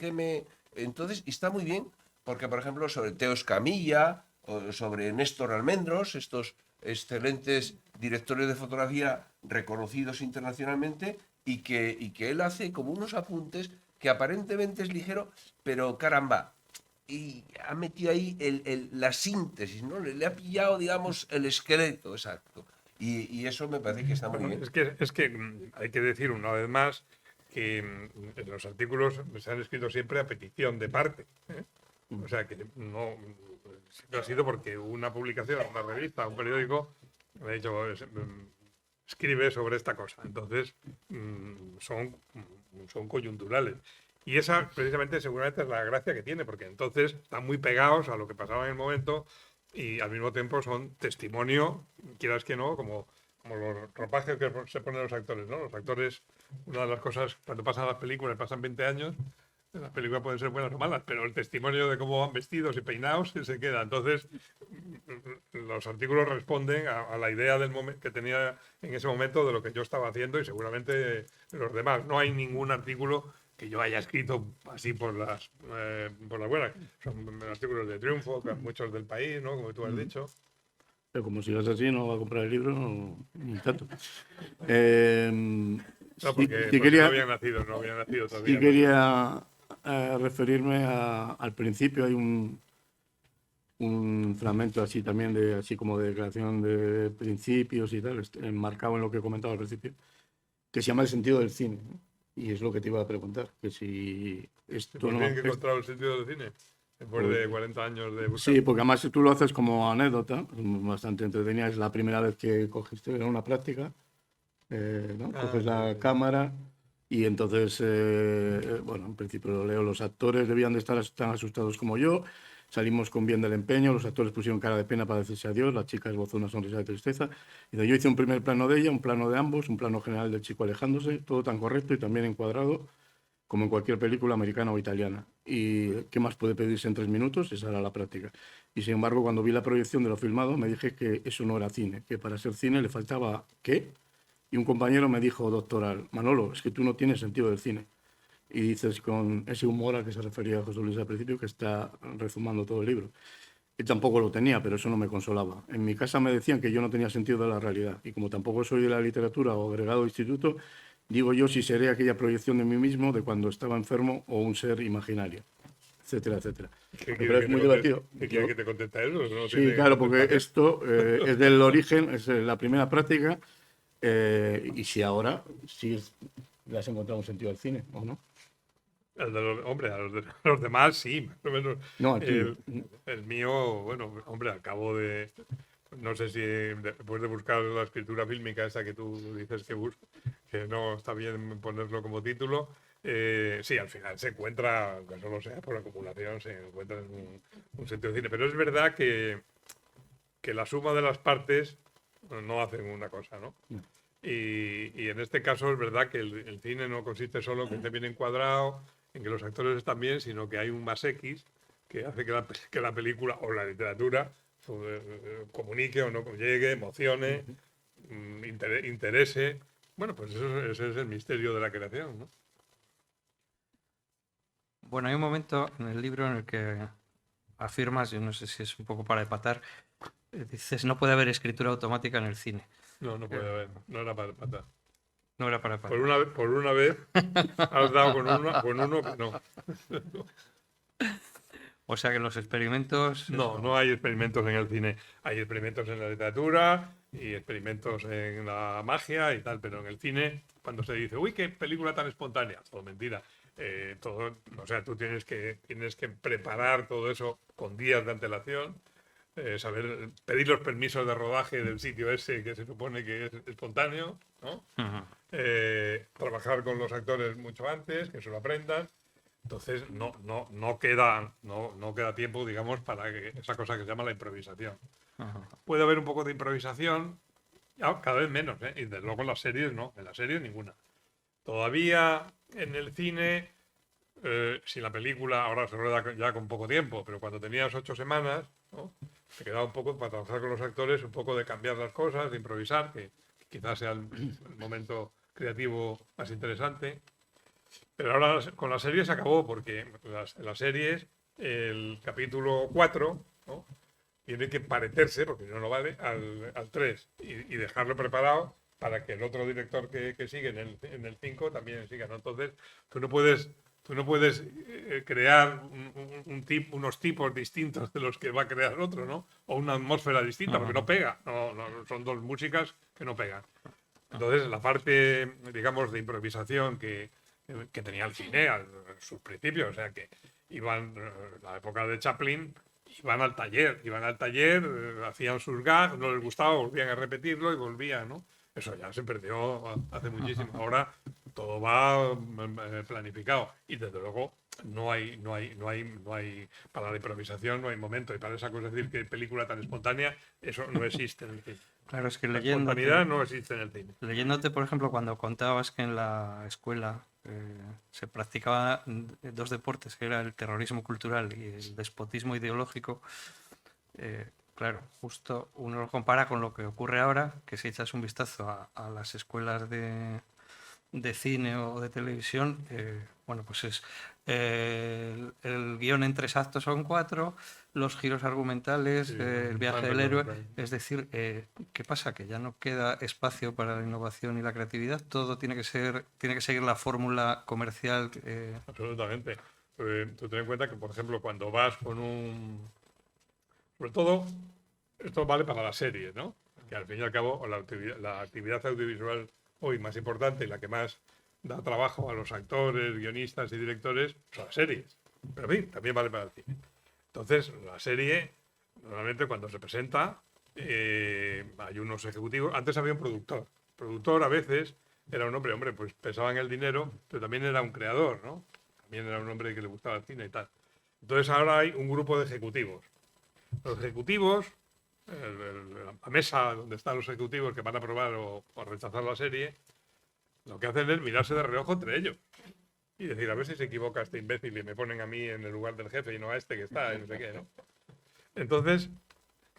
Entonces, está muy bien, porque por ejemplo sobre Teo Escamilla, o sobre Néstor Almendros, estos excelentes directores de fotografía reconocidos internacionalmente, y que él hace como unos apuntes que aparentemente es ligero, pero caramba, y ha metido ahí la síntesis, ¿no? Le ha pillado, digamos, el esqueleto, exacto. Y eso me parece que está muy bien. es que hay que decir una vez más que los artículos se han escrito siempre a petición de parte. ¿eh? O sea que no siempre ha sido porque una publicación, una revista, un periódico me ha dicho escribe sobre esta cosa. Entonces son coyunturales. Y esa precisamente seguramente es la gracia que tiene, porque entonces están muy pegados a lo que pasaba en el momento y al mismo tiempo son testimonio, quieras que no, como los ropajes que se ponen los actores, ¿no? Los actores, una de las cosas, cuando pasan las películas, pasan 20 años, las películas pueden ser buenas o malas, pero el testimonio de cómo van vestidos y peinados se queda. Entonces, los artículos responden a la idea que tenía en ese momento de lo que yo estaba haciendo y seguramente los demás. No hay ningún artículo que yo haya escrito así por las buenas. Son artículos de triunfo, muchos del país, ¿no? Como tú has dicho. Pero como sigas así, no va a comprar el libro, ni tanto. No, porque quería, no había nacido todavía. sí quería referirme al principio. Hay un fragmento así también, así como de declaración de principios y tal, enmarcado en lo que he comentado al principio, que se llama El sentido del cine, ¿no? Y es lo que te iba a preguntar, que si esto ¿Por no... qué que encontrado el sentido del cine? Después de 40 años de buscar. Sí, porque además tú lo haces como anécdota, bastante entretenida. Es la primera vez que cogiste una práctica, ¿no? Coges la cámara y entonces, bueno, en principio lo leo, los actores debían de estar tan asustados como yo. Salimos con bien del empeño, los actores pusieron cara de pena para decirse adiós, la chica esbozó una sonrisa de tristeza. Y yo hice un primer plano de ella, un plano de ambos, un plano general del chico alejándose, todo tan correcto y también encuadrado como en cualquier película americana o italiana. ¿Y qué más puede pedirse en 3 minutos? Esa era la práctica. Y sin embargo, cuando vi la proyección de lo filmado, me dije que eso no era cine, que para ser cine le faltaba ¿qué? Y un compañero me dijo, doctoral, Manolo, es que tú no tienes sentido del cine. Y dices con ese humor al que se refería José Luis al principio, que está rezumando todo el libro. Y tampoco lo tenía, pero eso no me consolaba. En mi casa me decían que yo no tenía sentido de la realidad. Y como tampoco soy de la literatura o agregado de instituto, digo yo si seré aquella proyección de mí mismo de cuando estaba enfermo o un ser imaginario, etcétera, etcétera. Pero es muy divertido. ¿Qué quiere que te conteste eso? No Sí, tiene claro, porque contestación. esto es del origen, es la primera práctica, y si ahora sí le has encontrado un sentido al cine, ¿o no? Hombre, a los demás sí, más o menos. No, aquí. El mío, bueno, hombre, al cabo de no sé si después de buscar la escritura fílmica esa que tú dices que no está bien ponerlo como título, sí, al final se encuentra, aunque solo sea por acumulación, se encuentra en un sentido de cine. Pero es verdad que la suma de las partes no hacen una cosa, ¿no? Y en este caso es verdad que el cine no consiste solo en que esté bien encuadrado, en que los actores están bien, sino que hay un más X que hace que la película o la literatura comunique o no llegue, emocione, interese. Bueno, pues ese es el misterio de la creación, ¿no? Bueno, hay un momento en el libro en el que afirmas, yo no sé si es un poco para empatar, dices, no puede haber escritura automática en el cine. No, no puede haber, no era para empatar. No era para empatar. Por una vez has dado con uno que no. O sea que los experimentos... No, no hay experimentos en el cine. Hay experimentos en la literatura y experimentos en la magia y tal, pero en el cine, cuando se dice, uy, qué película tan espontánea, todo mentira. Todo, o sea, tú tienes que preparar todo eso con días de antelación, saber pedir los permisos de rodaje del sitio ese que se supone que es espontáneo, ¿no? Trabajar con los actores mucho antes, que se lo aprendan. Entonces no queda tiempo, digamos, para esa cosa que se llama la improvisación. Puede haber un poco de improvisación, cada vez menos, ¿eh? Y desde luego en las series no, en las series ninguna. Todavía en el cine, si la película ahora se rueda ya con poco tiempo, pero cuando tenías 8 semanas, ¿no? Te quedaba un poco para trabajar con los actores, un poco de cambiar las cosas, de improvisar, que quizás sea el momento creativo más interesante. Pero ahora con las series se acabó, porque en las series el capítulo 4, ¿no? Tiene que parecerse, porque si no, no vale, al 3 y dejarlo preparado para que el otro director que sigue en el 5 también siga, ¿no? Entonces, tú no puedes crear unos tipos distintos de los que va a crear otro, ¿no? O una atmósfera distinta, porque no pega. Son dos músicas que no pegan. Entonces, la parte, digamos, de improvisación que tenía el cine a sus principios, o sea, que iban, la época de Chaplin, iban al taller, hacían sus gags, no les gustaba, volvían a repetirlo y volvían, ¿no? Eso ya se perdió hace muchísimo. Ahora todo va planificado y desde luego no hay para la improvisación no hay momento, y para esa cosa decir que película tan espontánea, eso no existe en el cine. Claro, es que La espontaneidad no existe en el cine. Leyéndote, por ejemplo, cuando contabas que en la escuela se practicaba dos deportes, que era el terrorismo cultural y el despotismo ideológico, claro, justo uno lo compara con lo que ocurre ahora, que si echas un vistazo a las escuelas de cine o de televisión, bueno, pues es el guión en 3 actos son 4, los giros argumentales, Sí, el viaje van del héroe. reconociendo. Es decir, ¿qué pasa? Que ya no queda espacio para la innovación y la creatividad. Todo tiene que seguir la fórmula comercial. Absolutamente. Tú ten en cuenta que, por ejemplo, cuando vas con sobre todo, esto vale para las series, ¿no? Que al fin y al cabo la actividad audiovisual hoy más importante y la que más da trabajo a los actores, guionistas y directores son las series. Pero en fin, también vale para el cine. Entonces, la serie, normalmente cuando se presenta, hay unos ejecutivos. Antes había un productor. El productor a veces era un hombre, pues pensaba en el dinero, pero también era un creador, ¿no? También era un hombre que le gustaba el cine y tal. Entonces ahora hay un grupo de ejecutivos. Los ejecutivos, la mesa donde están los ejecutivos que van a aprobar o rechazar la serie, lo que hacen es mirarse de reojo entre ellos y decir, a ver si se equivoca este imbécil y me ponen a mí en el lugar del jefe y no a este que está, y no sé qué, ¿no? Entonces,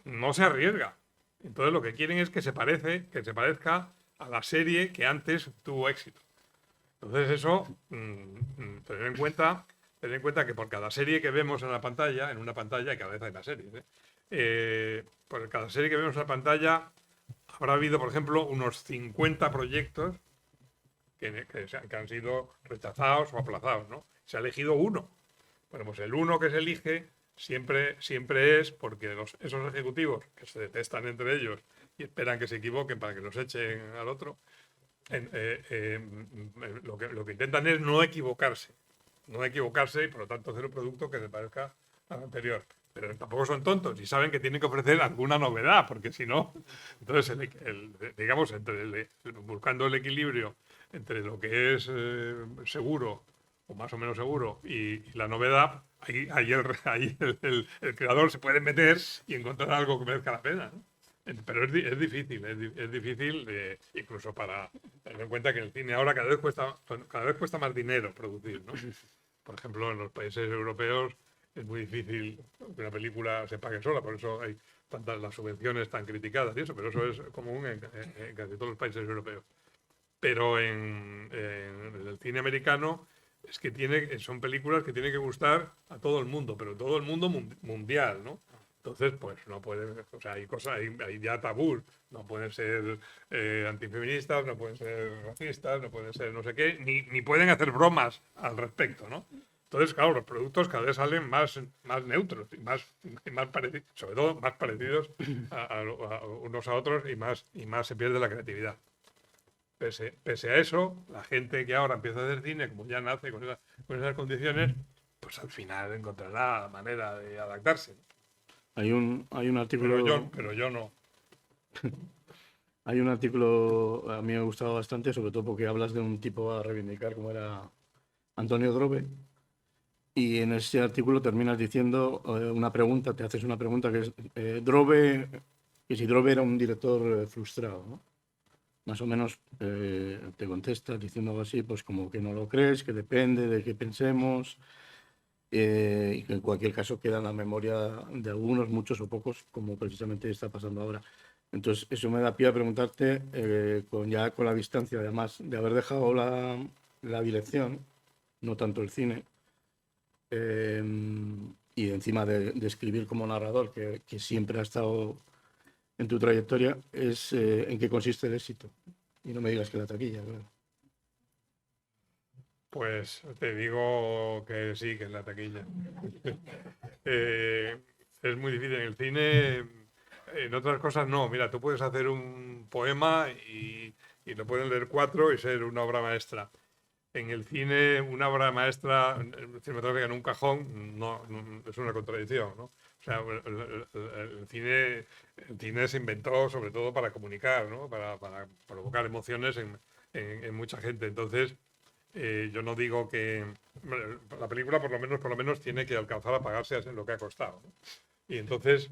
no se arriesga. Entonces lo que quieren es que se parezca a la serie que antes tuvo éxito. Entonces eso, tener en cuenta que por cada serie que vemos en la pantalla, en una pantalla, y cada vez hay más series, por cada serie que vemos en la pantalla habrá habido, por ejemplo, unos 50 proyectos que han sido rechazados o aplazados, ¿no? Se ha elegido uno. Bueno, pues el uno que se elige siempre es porque esos ejecutivos que se detestan entre ellos y esperan que se equivoquen para que los echen al otro, lo que intentan es no equivocarse y por lo tanto hacer un producto que se parezca al anterior. pero tampoco son tontos y saben que tienen que ofrecer alguna novedad, porque si no, entonces, digamos, buscando el equilibrio entre lo que es seguro o más o menos seguro y la novedad, ahí el creador se puede meter y encontrar algo que merezca la pena, ¿no? Pero es difícil, es difícil incluso para tener en cuenta que el cine ahora cada vez cuesta más dinero producir, ¿no? Por ejemplo, en los países europeos es muy difícil que una película se pague sola, por eso hay las subvenciones tan criticadas y eso, pero eso es común en casi todos los países europeos. Pero en el cine americano es que son películas que tienen que gustar a todo el mundo, pero todo el mundo mundial, ¿no? Entonces, pues no pueden, o sea, hay ya tabús, no pueden ser antifeministas, no pueden ser racistas, no pueden ser no sé qué, ni pueden hacer bromas al respecto, ¿no? Entonces, claro, los productos cada vez salen más neutros y más parecidos, sobre todo más parecidos a unos a otros y más se pierde la creatividad. Pese a eso, la gente que ahora empieza a hacer cine, como ya nace con esas condiciones, pues al final encontrará la manera de adaptarse. Hay un artículo... Pero yo no. Hay un artículo, a mí me ha gustado bastante, sobre todo porque hablas de un tipo a reivindicar como era Antonio Drobe, y en ese artículo terminas diciendo una pregunta, te haces una pregunta que es que si Drobe era un director frustrado, ¿no? Más o menos te contestas diciendo algo así, pues como que no lo crees, que depende de qué pensemos, y que en cualquier caso queda en la memoria de algunos, muchos o pocos, como precisamente está pasando ahora. Entonces, eso me da pie a preguntarte, ya con la distancia, además de haber dejado la dirección, no tanto el cine, y encima de escribir como narrador, que siempre ha estado en tu trayectoria, es en qué consiste el éxito. Y no me digas que la taquilla, claro. Pues te digo que sí, que es la taquilla. Es muy difícil en el cine. En otras cosas no. Mira, tú puedes hacer un poema y lo pueden leer 4 y ser una obra maestra. En el cine, una obra maestra cinematográfica en un cajón no, es una contradicción, ¿no? O sea, el cine se inventó sobre todo para comunicar, ¿no? Para provocar emociones en mucha gente. Entonces, yo no digo que la película por lo menos tiene que alcanzar a pagarse lo que ha costado, ¿no? Y entonces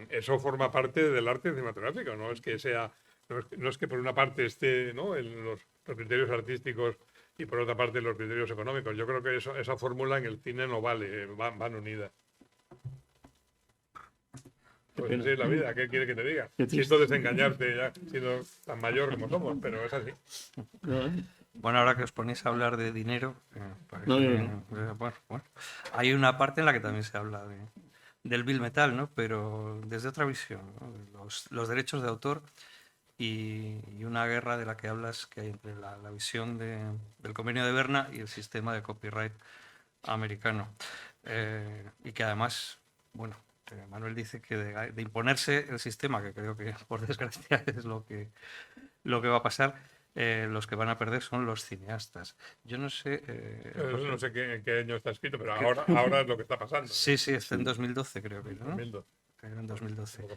eso forma parte del arte cinematográfico, no es que no es que por una parte esté, ¿no?, en los criterios artísticos y por otra parte los criterios económicos. Yo creo que esa fórmula en el cine no vale, van unidas. Pues así es la vida, ¿qué quiere que te diga? Siento desengañarte ya, siendo tan mayor como somos, pero es así. Bueno, ahora que os ponéis a hablar de dinero, No. bueno, hay una parte en la que también se habla del Bill Metal, ¿no? Pero desde otra visión, ¿no? Los derechos de autor y una guerra de la que hablas que hay entre la visión del convenio de Berna y el sistema de copyright americano. Y que además, bueno, Manuel dice que de imponerse el sistema, que creo que por desgracia es lo que va a pasar, los que van a perder son los cineastas. Yo no sé... no sé en qué año está escrito, pero ahora es lo que está pasando, ¿no? Sí, está en 2012 creo que, ¿no? 2012. En 2012.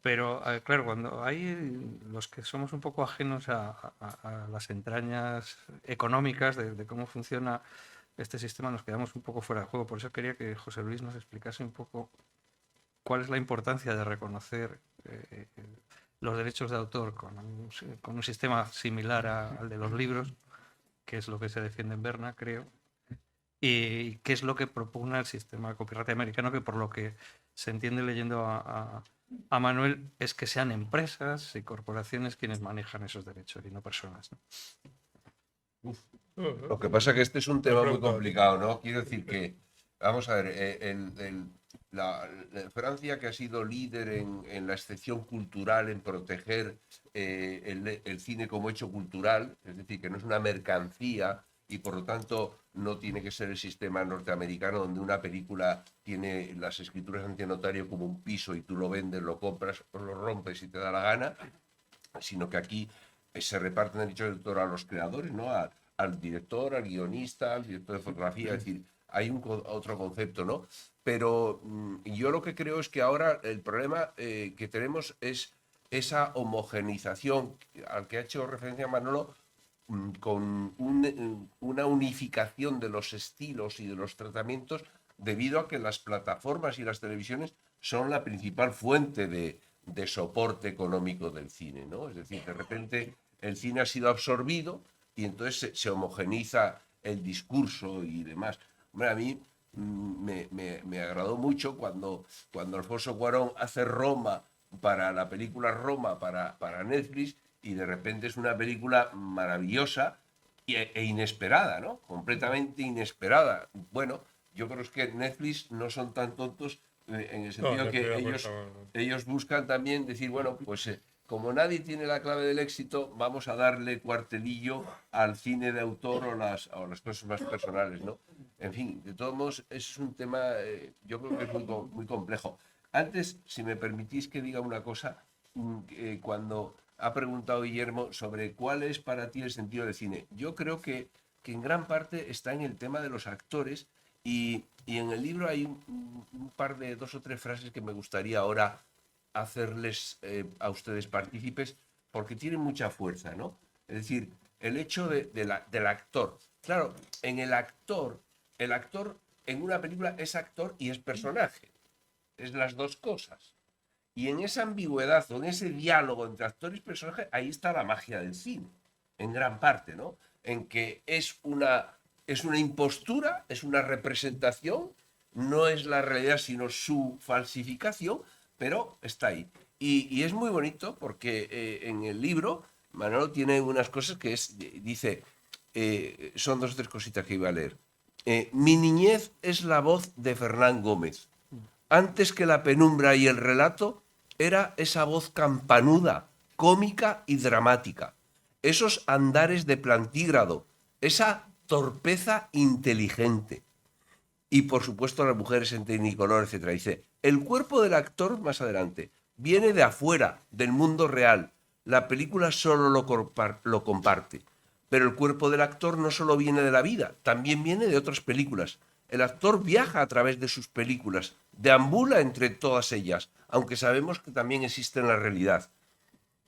Pero claro, cuando hay los que somos un poco ajenos a las entrañas económicas de cómo funciona este sistema, nos quedamos un poco fuera de juego. Por eso quería que José Luis nos explicase un poco cuál es la importancia de reconocer los derechos de autor con un sistema similar al de los libros, que es lo que se defiende en Berna, creo, y qué es lo que propugna el sistema de copyright americano, que por lo que se entiende leyendo a Manuel es que sean empresas y corporaciones quienes manejan esos derechos y no personas, ¿no? Lo que pasa es que este es un tema muy complicado, ¿no? Quiero decir que, vamos a ver, Francia, que ha sido líder en la excepción cultural, en proteger el cine como hecho cultural, es decir, que no es una mercancía y por lo tanto no tiene que ser el sistema norteamericano donde una película tiene las escrituras ante notario como un piso y tú lo vendes, lo compras o lo rompes si te da la gana, sino que aquí se reparten derechos de autor a los creadores, ¿no? Al director, al guionista, al director de fotografía, es decir, hay otro concepto, ¿no? Pero yo lo que creo es que ahora el problema que tenemos es esa homogeneización al que ha hecho referencia Manolo, con una unificación de los estilos y de los tratamientos, debido a que las plataformas y las televisiones son la principal fuente de soporte económico del cine, ¿no? Es decir, de repente el cine ha sido absorbido y entonces se homogeneiza el discurso y demás. Hombre, a mí me agradó mucho cuando Alfonso Cuarón hace Roma, para la película Roma para Netflix, y de repente es una película maravillosa e inesperada, ¿no? Completamente inesperada. Bueno, yo creo que Netflix no son tan tontos en el sentido que ellos buscan también decir, bueno, pues como nadie tiene la clave del éxito, vamos a darle cuartelillo al cine de autor o las cosas más personales, ¿no? En fin, de todos modos, es un tema, yo creo que es muy complejo. Antes, si me permitís que diga una cosa, cuando ha preguntado Guillermo sobre cuál es para ti el sentido del cine, yo creo que en gran parte está en el tema de los actores, y en el libro hay un par de 2 o 3 frases que me gustaría ahora hacerles a ustedes partícipes, porque tienen mucha fuerza, ¿no? Es decir, el hecho del actor. Claro, el actor en una película es actor y es personaje. Es las dos cosas. Y en esa ambigüedad o en ese diálogo entre actor y personaje, ahí está la magia del cine, en gran parte, ¿no? En que es una impostura, es una representación, no es la realidad sino su falsificación, pero está ahí. Y es muy bonito porque en el libro Manolo tiene unas cosas que dice, son 2 o 3 cositas que iba a leer. Mi niñez es la voz de Fernán Gómez. Antes que la penumbra y el relato, era esa voz campanuda, cómica y dramática. Esos andares de plantígrado, esa torpeza inteligente. Y por supuesto las mujeres en Tecnicolor, etc. Dice, el cuerpo del actor, más adelante, viene de afuera, del mundo real. La película solo lo comparte. Pero el cuerpo del actor no solo viene de la vida, también viene de otras películas. El actor viaja a través de sus películas, deambula entre todas ellas, aunque sabemos que también existe en la realidad.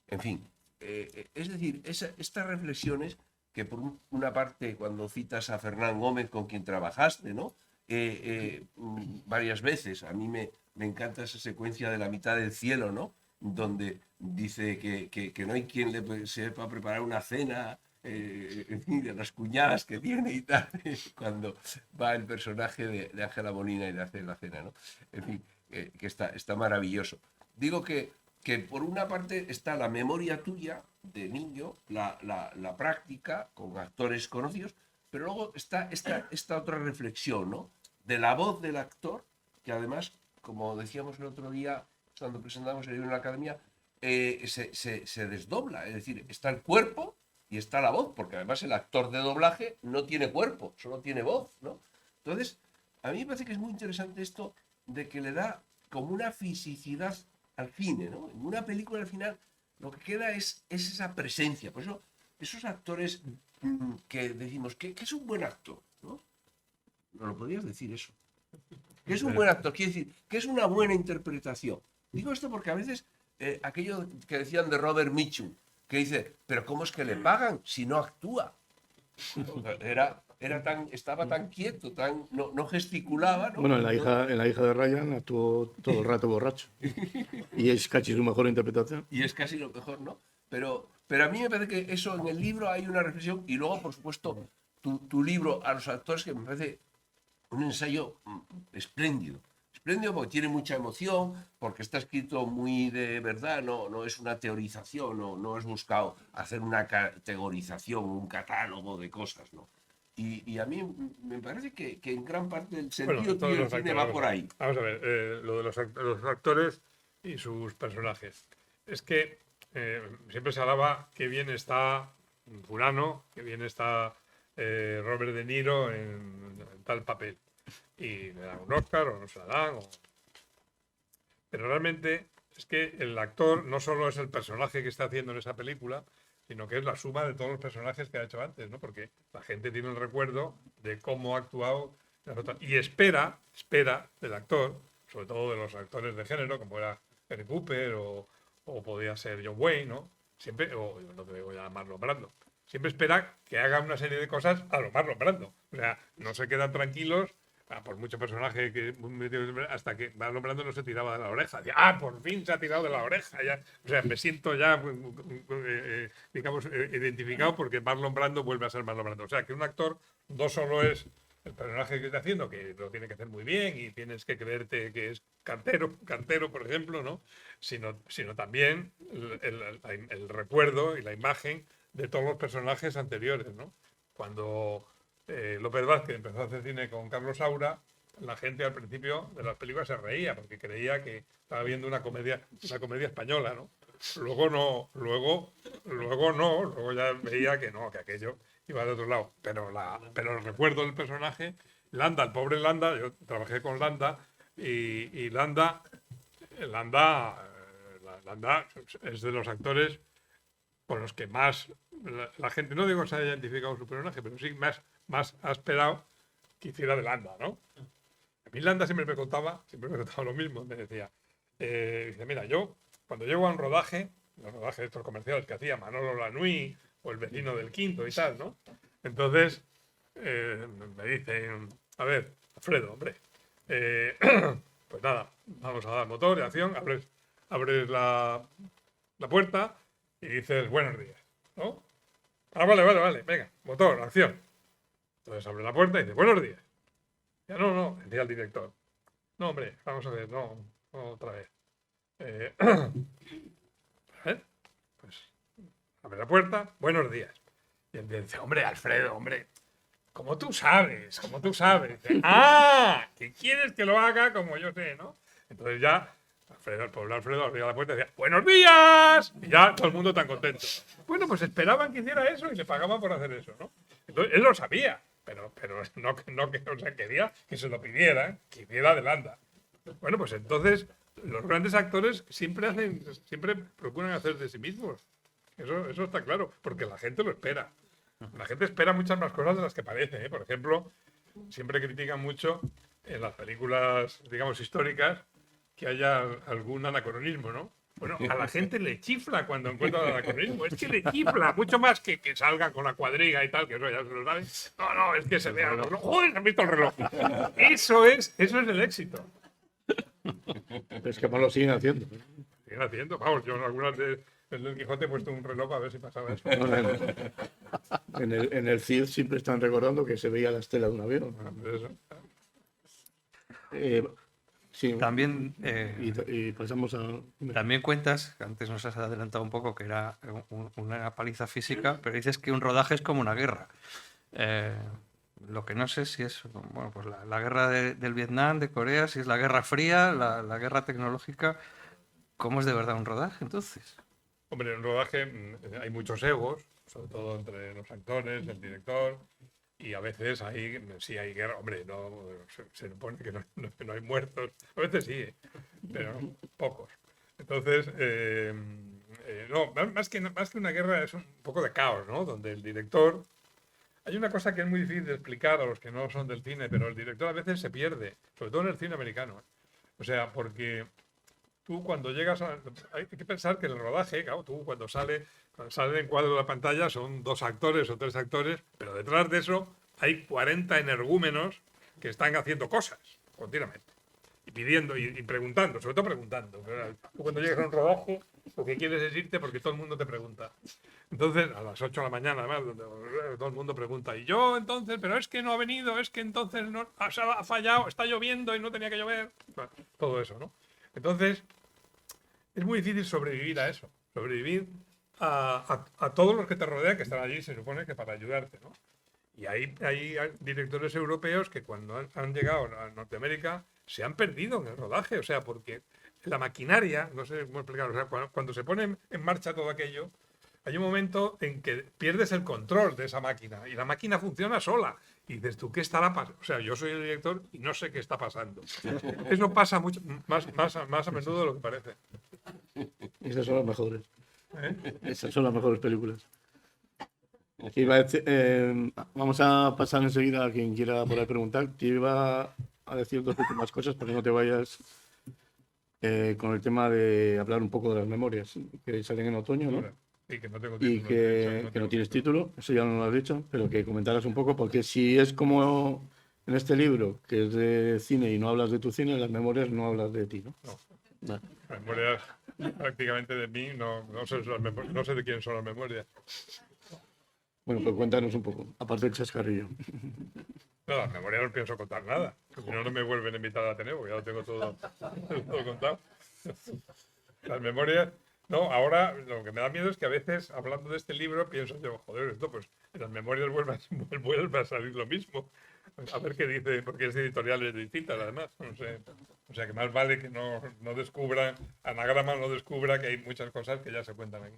En fin, es decir, estas reflexiones que por una parte, cuando citas a Fernán Gómez, con quien trabajaste, ¿no? Varias veces, a mí me encanta esa secuencia de La mitad del cielo, ¿no? Donde dice que no hay quien le sepa preparar una cena, en fin, de las cuñadas que tiene y tal, cuando va el personaje de Ángela Molina y le hace la cena, ¿no? En fin, que está maravilloso. Digo que por una parte está la memoria tuya de niño, la práctica con actores conocidos, pero luego está esta otra reflexión, ¿no? De la voz del actor, que además, como decíamos el otro día, cuando presentamos el libro en la academia, se desdobla. Es decir, está el cuerpo y está la voz, porque además el actor de doblaje no tiene cuerpo, solo tiene voz, ¿no? Entonces, a mí me parece que es muy interesante esto de que le da como una fisicidad al cine, ¿no? En una película, al final, lo que queda es esa presencia. Por eso, esos actores que decimos, que es un buen actor, ¿no? No lo podrías decir eso. ¿Qué es un buen actor? Quiere decir, ¿qué es una buena interpretación? Digo esto porque a veces aquello que decían de Robert Mitchum, que dice, pero ¿cómo es que le pagan si no actúa? Estaba tan quieto, no gesticulaba, ¿no? Bueno, en la hija de Ryan actuó todo el rato borracho. Y es casi su mejor interpretación. Y es casi lo mejor, ¿no? Pero a mí me parece que eso en el libro hay una reflexión, y luego, por supuesto, tu libro a los actores, que me parece un ensayo espléndido. Espléndido porque tiene mucha emoción, porque está escrito muy de verdad, no es una teorización, no es buscado hacer una categorización, un catálogo de cosas, ¿no? Y a mí me parece que en gran parte del sentido del cine va por ahí. Vamos a ver, lo de los actores y sus personajes. Es que siempre se alaba que bien está fulano, que bien está Robert De Niro en tal papel. Y le dan un Oscar o no se la dan. Pero realmente es que el actor no solo es el personaje que está haciendo en esa película, sino que es la suma de todos los personajes que ha hecho antes, ¿no? Porque la gente tiene el recuerdo de cómo ha actuado Y espera del actor, sobre todo de los actores de género, como era Gary Cooper o podía ser John Wayne, ¿no? Siempre, o no te voy a llamar Marlon Brando, siempre espera que haga una serie de cosas a lo Marlon Brando. O sea, no se quedan tranquilos, por mucho personaje que hasta que Marlon Brando no se tiraba de la oreja. Decía, por fin se ha tirado de la oreja. Ya. O sea, me siento ya, digamos, identificado porque Marlon Brando vuelve a ser Marlon Brando. O sea, que un actor no solo es el personaje que está haciendo, que lo tiene que hacer muy bien y tienes que creerte que es cantero, por ejemplo, ¿no? Sino también el recuerdo y la imagen de todos los personajes anteriores, ¿no? Cuando López Vázquez empezó a hacer cine con Carlos Saura, la gente al principio de las películas se reía porque creía que estaba viendo una comedia española, ¿no? Luego ya veía que no, que aquello iba de otro lado. Pero el recuerdo del personaje, Landa, el pobre Landa, yo trabajé con Landa y Landa es de los actores con los que más la gente, no digo que se haya identificado su personaje, pero sí más ha esperado que hiciera de Landa, ¿no? A mí Landa siempre me contaba lo mismo, me decía, dice, mira, yo cuando llego a un rodaje, los rodajes de estos comerciales que hacía Manolo Lanui o El vecino del quinto y tal, ¿no? Entonces me dicen, a ver, Alfredo, hombre, pues nada, vamos a dar motor de acción, abres la puerta y dices, buenos días, ¿no? Ah, vale, venga, motor, acción. Entonces abre la puerta y dice, buenos días. Ya no, decía el director. No, hombre, vamos a ver, no otra vez. Pues abre la puerta, buenos días. Y él dice, hombre, Alfredo, hombre, como tú sabes. Dice, que quieres que lo haga como yo sé, ¿no? Entonces ya el pobre Alfredo abría la puerta y decía, ¡buenos días! Y ya todo el mundo tan contento. Bueno, pues esperaban que hiciera eso y le pagaban por hacer eso, ¿no? Entonces él lo sabía, pero no o sea, quería que se lo pidieran, que hiciera de Landa. Bueno, pues entonces los grandes actores siempre procuran hacer de sí mismos. Eso está claro, porque la gente lo espera. La gente espera muchas más cosas de las que parece, ¿eh? Por ejemplo, siempre critican mucho en las películas, digamos, históricas, que haya algún anacronismo, ¿no? Bueno, a la gente le chifla cuando encuentra el anacronismo. Es que le chifla, mucho más que salga con la cuadriga y tal, que eso ya se lo sabe. No, es que se vea. ¡Joder, has visto el reloj! Eso es el éxito. Es que más lo siguen haciendo. Siguen haciendo. Vamos, yo en algunas de el Quijote he puesto un reloj a ver si pasaba eso. En el CID siempre están recordando que se veía la estela de un avión. Sí. También, y pasamos a... también cuentas, que antes nos has adelantado un poco, que era una paliza física, pero dices que un rodaje es como una guerra. Lo que no sé si es, bueno, pues la guerra del Vietnam, de Corea, si es la guerra fría, la guerra tecnológica. ¿Cómo es de verdad un rodaje, entonces? Hombre, en un rodaje hay muchos egos, sobre todo entre los actores, el director, y a veces sí hay guerra. Hombre, se supone que no hay muertos. A veces sí, pero pocos. Entonces, más que una guerra es un poco de caos, ¿no? Donde el director... Hay una cosa que es muy difícil de explicar a los que no son del cine, pero el director a veces se pierde, sobre todo en el cine americano. O sea, porque tú cuando llegas hay que pensar que en el rodaje, claro, tú cuando sale en cuadro de la pantalla son 2 actores o 3 actores, pero detrás de eso hay 40 energúmenos que están haciendo cosas continuamente. Y pidiendo y preguntando, sobre todo preguntando. Tú cuando llegas a un rodaje, lo que quieres es irte porque todo el mundo te pregunta. Entonces, a las 8 de la mañana, además, donde todo el mundo pregunta, y yo entonces, pero es que no ha venido, es que entonces no, ha fallado, está lloviendo y no tenía que llover. Bueno, todo eso, ¿no? Entonces, es muy difícil sobrevivir a eso, sobrevivir a todos los que te rodean, que están allí, se supone que para ayudarte, ¿no? Y hay directores europeos que cuando han llegado a Norteamérica se han perdido en el rodaje, o sea, porque la maquinaria, no sé cómo explicarlo, o sea, cuando se pone en marcha todo aquello, hay un momento en que pierdes el control de esa máquina y la máquina funciona sola. Y dices tú, ¿qué estará pasando? O sea, yo soy el director y no sé qué está pasando. Eso pasa mucho más a menudo de lo que parece. Esas son las mejores. Esas son las mejores películas. Vamos a pasar enseguida a quien quiera poder preguntar. Te iba a decir dos últimas cosas para que no te vayas con el tema de hablar un poco de las memorias que salen en otoño, ¿no? Y que no tengo Y título. que no tienes título, eso ya no lo has dicho, pero que comentaras un poco, porque si es como en este libro, que es de cine y no hablas de tu cine, en las memorias no hablas de ti, ¿no? No. Vale. Las memorias prácticamente de mí, no sé de quién son las memorias. Bueno, pues cuéntanos un poco, aparte del chascarrillo. No, las memorias no pienso contar nada. Si no, no me vuelven a invitar a Ateneo, porque ya lo tengo todo contado. Las memorias... No, ahora lo que me da miedo es que a veces, hablando de este libro, pienso yo, joder, esto pues en las memorias vuelve a salir lo mismo. A ver qué dice, porque es de editoriales distintas además. No sé. O sea que más vale que no descubra, Anagrama no descubra que hay muchas cosas que ya se cuentan aquí.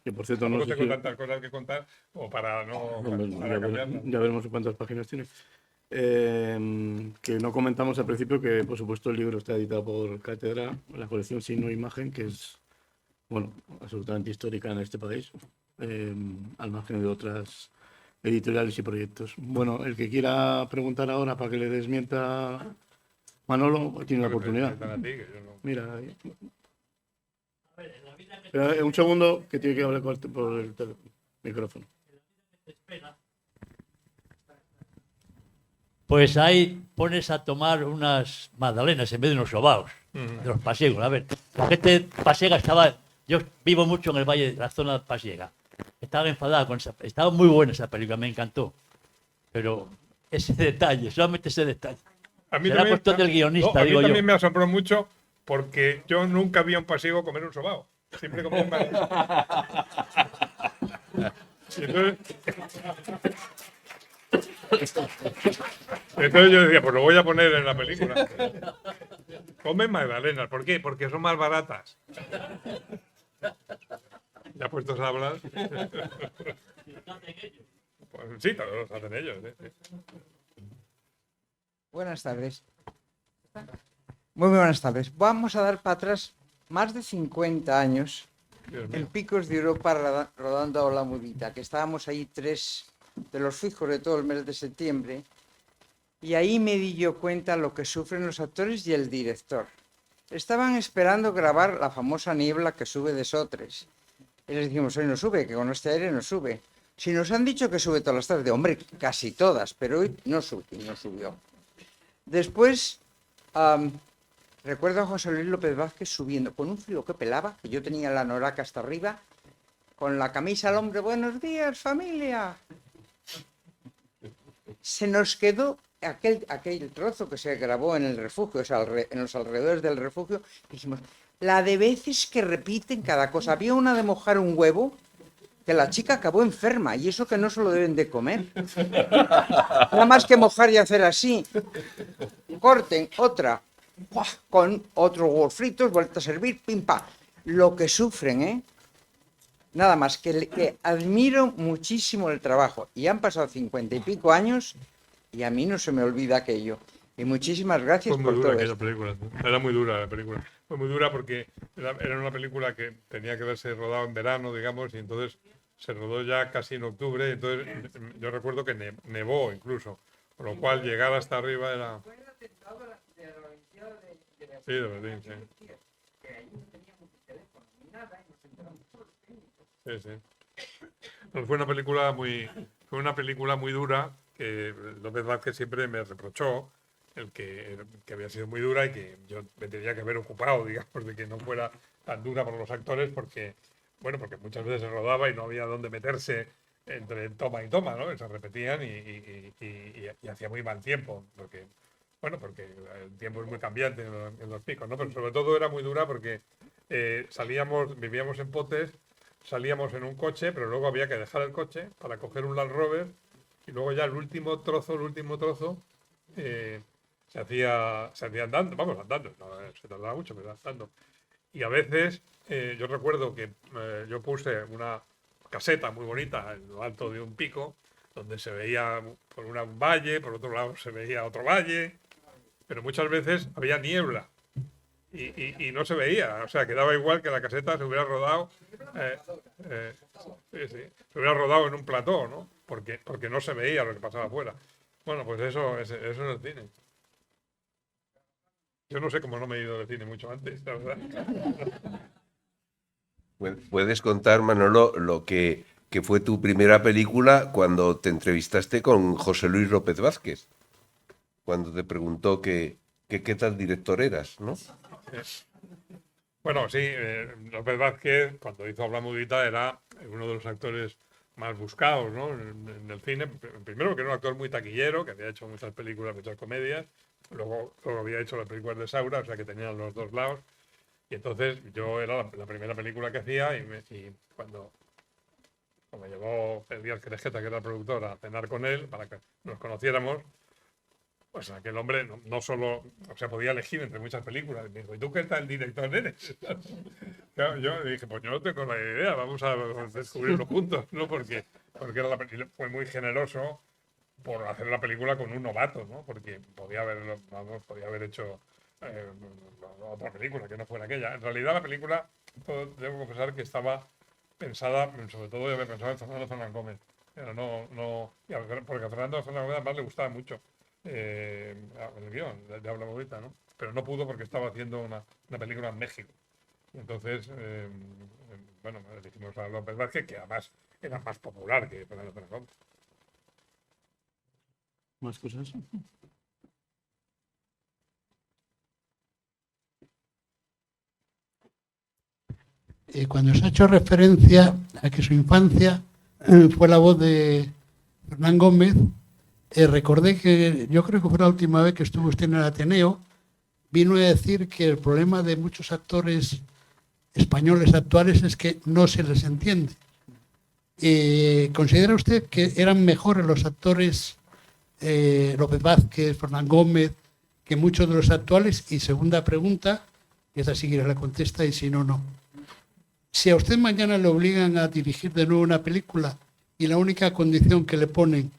Que por cierto, Tampoco no sé tengo si... tantas cosas que contar como para no Ya cambiarlas. ya veremos cuántas páginas tiene. Que no comentamos al principio que, por supuesto, el libro está editado por Cátedra, la colección Signo e Imagen, que es, bueno, absolutamente histórica en este país, al margen de otras editoriales y proyectos. Bueno, el que quiera preguntar ahora para que le desmienta Manolo, tiene la oportunidad. Están a ti, que yo no- Mira, ahí. Espera, un segundo, que tiene que hablar por el micrófono. Pues ahí pones a tomar unas magdalenas en vez de unos sobaos, de los pasiegos. A ver, la gente pasiega estaba... Yo vivo mucho en el valle, la zona pasiega. Estaba enfadada con esa... Estaba muy buena esa película, me encantó. Pero ese detalle, solamente ese detalle. A mí Será también, cuestión del guionista, a mí digo yo. también me asombró mucho porque yo nunca vi a un pasiego comer un sobao. Siempre comía maíz. Y entonces yo decía, pues lo voy a poner en la película. Comen magdalenas. ¿Por qué? Porque son más baratas. Ya puestos a hablar. Pues sí, todos los hacen ellos. Sí. Buenas tardes. Muy buenas tardes. Vamos a dar para atrás más de 50 años Dios en mío. Picos de Europa rodando La Mudita, que estábamos ahí 3 de los fijos de todo el mes de septiembre, y ahí me di yo cuenta lo que sufren los actores y el director. Estaban esperando grabar la famosa niebla que sube de Sotres. Y les dijimos, hoy no sube, que con este aire no sube. Si nos han dicho que sube todas las tardes, hombre, casi todas, pero hoy no subió. Después, recuerdo a José Luis López Vázquez subiendo con un frío que pelaba, que yo tenía la noraca hasta arriba, con la camisa al hombre, buenos días, familia. Se nos quedó aquel trozo que se grabó en el refugio, o sea, en los alrededores del refugio. Dijimos, la de veces que repiten cada cosa. Había una de mojar un huevo, que la chica acabó enferma, y eso que no se lo deben de comer. Nada más que mojar y hacer así. Corten otra, ¡buah!, con otros huevos fritos, vuelta a servir, pim pam. Lo que sufren, ¿eh? Nada más que admiro muchísimo el trabajo. Y han pasado 50 y pico años y a mí no se me olvida aquello. Y muchísimas gracias Fue muy por dura todo aquella esto. película. Era muy dura la película. Fue muy dura porque era una película que tenía que haberse rodado en verano, digamos, y entonces se rodó ya casi en octubre. Y entonces yo recuerdo que nevó incluso, con lo cual llegar hasta arriba era... Sí, de Berlín, sí. Sí, sí. No, fue una película muy dura que López Vázquez siempre me reprochó que había sido muy dura y que yo me tenía que haber ocupado, digamos, de que no fuera tan dura para los actores porque muchas veces se rodaba y no había dónde meterse entre toma y toma, ¿no? Se repetían y hacía muy mal tiempo, porque el tiempo es muy cambiante en los picos, ¿no? Pero sobre todo era muy dura porque vivíamos en Potes, salíamos en un coche, pero luego había que dejar el coche para coger un Land Rover y luego ya el último trozo se hacía andando, andando, no, se tardaba mucho, pero andando. Y a veces yo recuerdo que yo puse una caseta muy bonita en lo alto de un pico, donde se veía por un valle, por otro lado se veía otro valle, pero muchas veces había niebla y no se veía, o sea, quedaba igual que la caseta se hubiera rodado Sí. Se hubiera rodado en un plató, ¿no? Porque no se veía lo que pasaba afuera. Bueno, pues eso es el cine. Yo no sé cómo no me he ido del cine mucho antes, la verdad. ¿Puedes contar, Manolo, lo que fue tu primera película cuando te entrevistaste con José Luis López Vázquez? Cuando te preguntó qué tal director eras, ¿no? Bueno, sí, López Vázquez, cuando hizo Habla Mudita, era uno de los actores más buscados, ¿no? En el cine. Primero, que era un actor muy taquillero, que había hecho muchas películas, muchas comedias. Luego había hecho las películas de Saura, o sea que tenían los dos lados. Y entonces yo era la primera película que hacía y cuando me llevó Díaz Querejeta, que era el productor, a cenar con él para que nos conociéramos, pues aquel hombre no solo, o sea, podía elegir entre muchas películas. Y me dijo, ¿y tú qué tal director eres? Claro, yo dije, pues yo no tengo la idea, vamos a descubrirlo juntos, ¿no? Porque fue muy generoso por hacer la película con un novato, ¿no? Porque podía haber hecho otra película que no fuera aquella. En realidad la película, debo confesar que estaba pensada, sobre todo yo había pensado en Fernando Fernández Gómez, pero porque a Fernando Fernández Gómez además le gustaba mucho el guión de Habla Bonita, ¿no? Pero no pudo porque estaba haciendo una película en México. Y entonces, bueno, le dijimos a López Vázquez, que además era más popular que Fernando Fernández Gómez. ¿Más cosas? Cuando se ha hecho referencia a que su infancia fue la voz de Fernán Gómez, recordé que yo creo que fue la última vez que estuvo usted en el Ateneo, vino a decir que el problema de muchos actores españoles actuales es que no se les entiende. ¿Considera usted que eran mejores los actores López Vázquez, Fernán Gómez, que muchos de los actuales? Y segunda pregunta, y esta sí que la contesta y si no, no. Si a usted mañana le obligan a dirigir de nuevo una película y la única condición que le ponen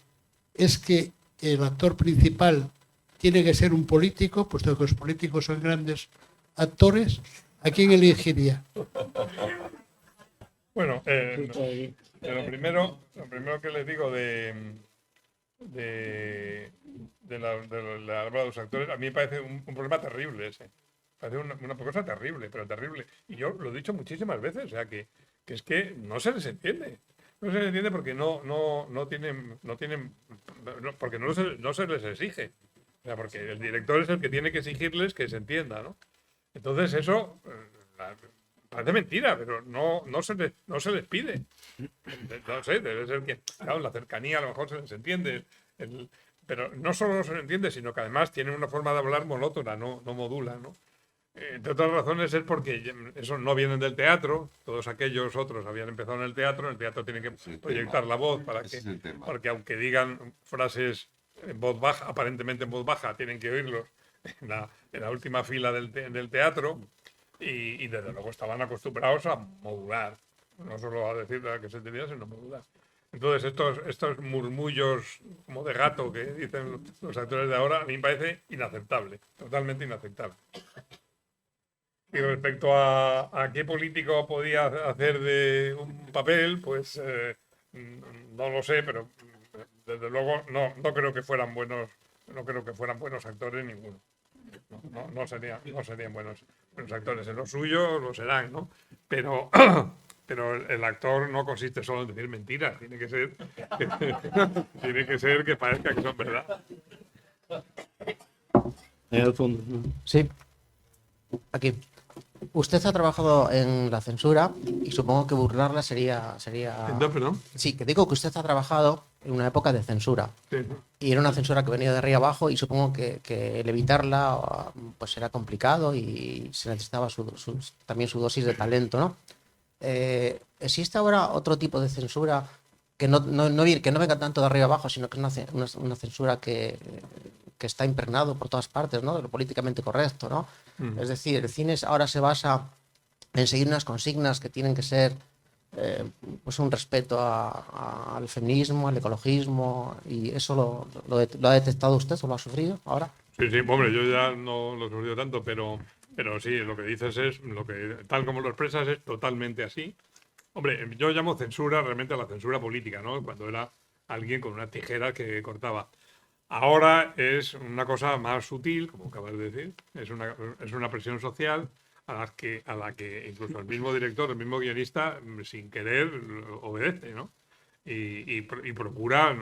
es que el actor principal tiene que ser un político, puesto que los políticos son grandes actores, ¿a quién elegiría? Bueno, lo primero que les digo de la obra de los actores, a mí me parece un problema terrible ese. Parece una cosa terrible, pero terrible. Y yo lo he dicho muchísimas veces, o sea, que es que no se les entiende. No se les entiende porque no tienen porque no se les exige. O sea, porque el director es el que tiene que exigirles que se entienda, ¿no? Entonces eso parece mentira, pero no se les pide. No sé, debe ser que, claro, la cercanía a lo mejor se les entiende. Pero no solo se les entiende, sino que además tienen una forma de hablar monótona, no modula, ¿no? Entre otras razones es porque esos no vienen del teatro, todos aquellos otros habían empezado en el teatro tiene que proyectar la voz porque aunque digan frases en voz baja, aparentemente en voz baja, tienen que oírlos en la última fila del teatro y desde luego estaban acostumbrados a modular, no solo a decir que se entendía, sino modular. Entonces estos murmullos como de gato que dicen los actores de ahora a mí me parece inaceptable, totalmente inaceptable. Y respecto a qué político podía hacer de un papel, pues no lo sé, pero desde luego no creo que fueran buenos actores ninguno. No serían buenos actores. En lo suyo lo serán, ¿no? Pero el actor no consiste solo en decir mentiras, tiene que ser que parezca que son verdad. En el fondo, ¿no? Sí, aquí. Usted ha trabajado en la censura y supongo que burlarla sería... Perdón. Sí, que digo que usted ha trabajado en una época de censura. Sí. Y era una censura que venía de arriba abajo y supongo que el evitarla pues era complicado y se necesitaba también su dosis de talento, ¿no? ¿Existe ahora otro tipo de censura que no venga tanto de arriba abajo, sino que es una censura que está impregnado por todas partes, ¿no? De lo políticamente correcto, ¿no? Es decir, el cine ahora se basa en seguir unas consignas que tienen que ser pues un respeto al feminismo, al ecologismo, y eso lo ha detectado usted o lo ha sufrido ahora. Sí, hombre, yo ya no lo he sufrido tanto, pero sí, lo que dices es, tal como lo expresas es totalmente así. Hombre, yo llamo censura realmente a la censura política, ¿no? Cuando era alguien con una tijera que cortaba. Ahora es una cosa más sutil, como acabas de decir, es una presión social a la que incluso el mismo director, el mismo guionista, sin querer, obedece, ¿no? Y procura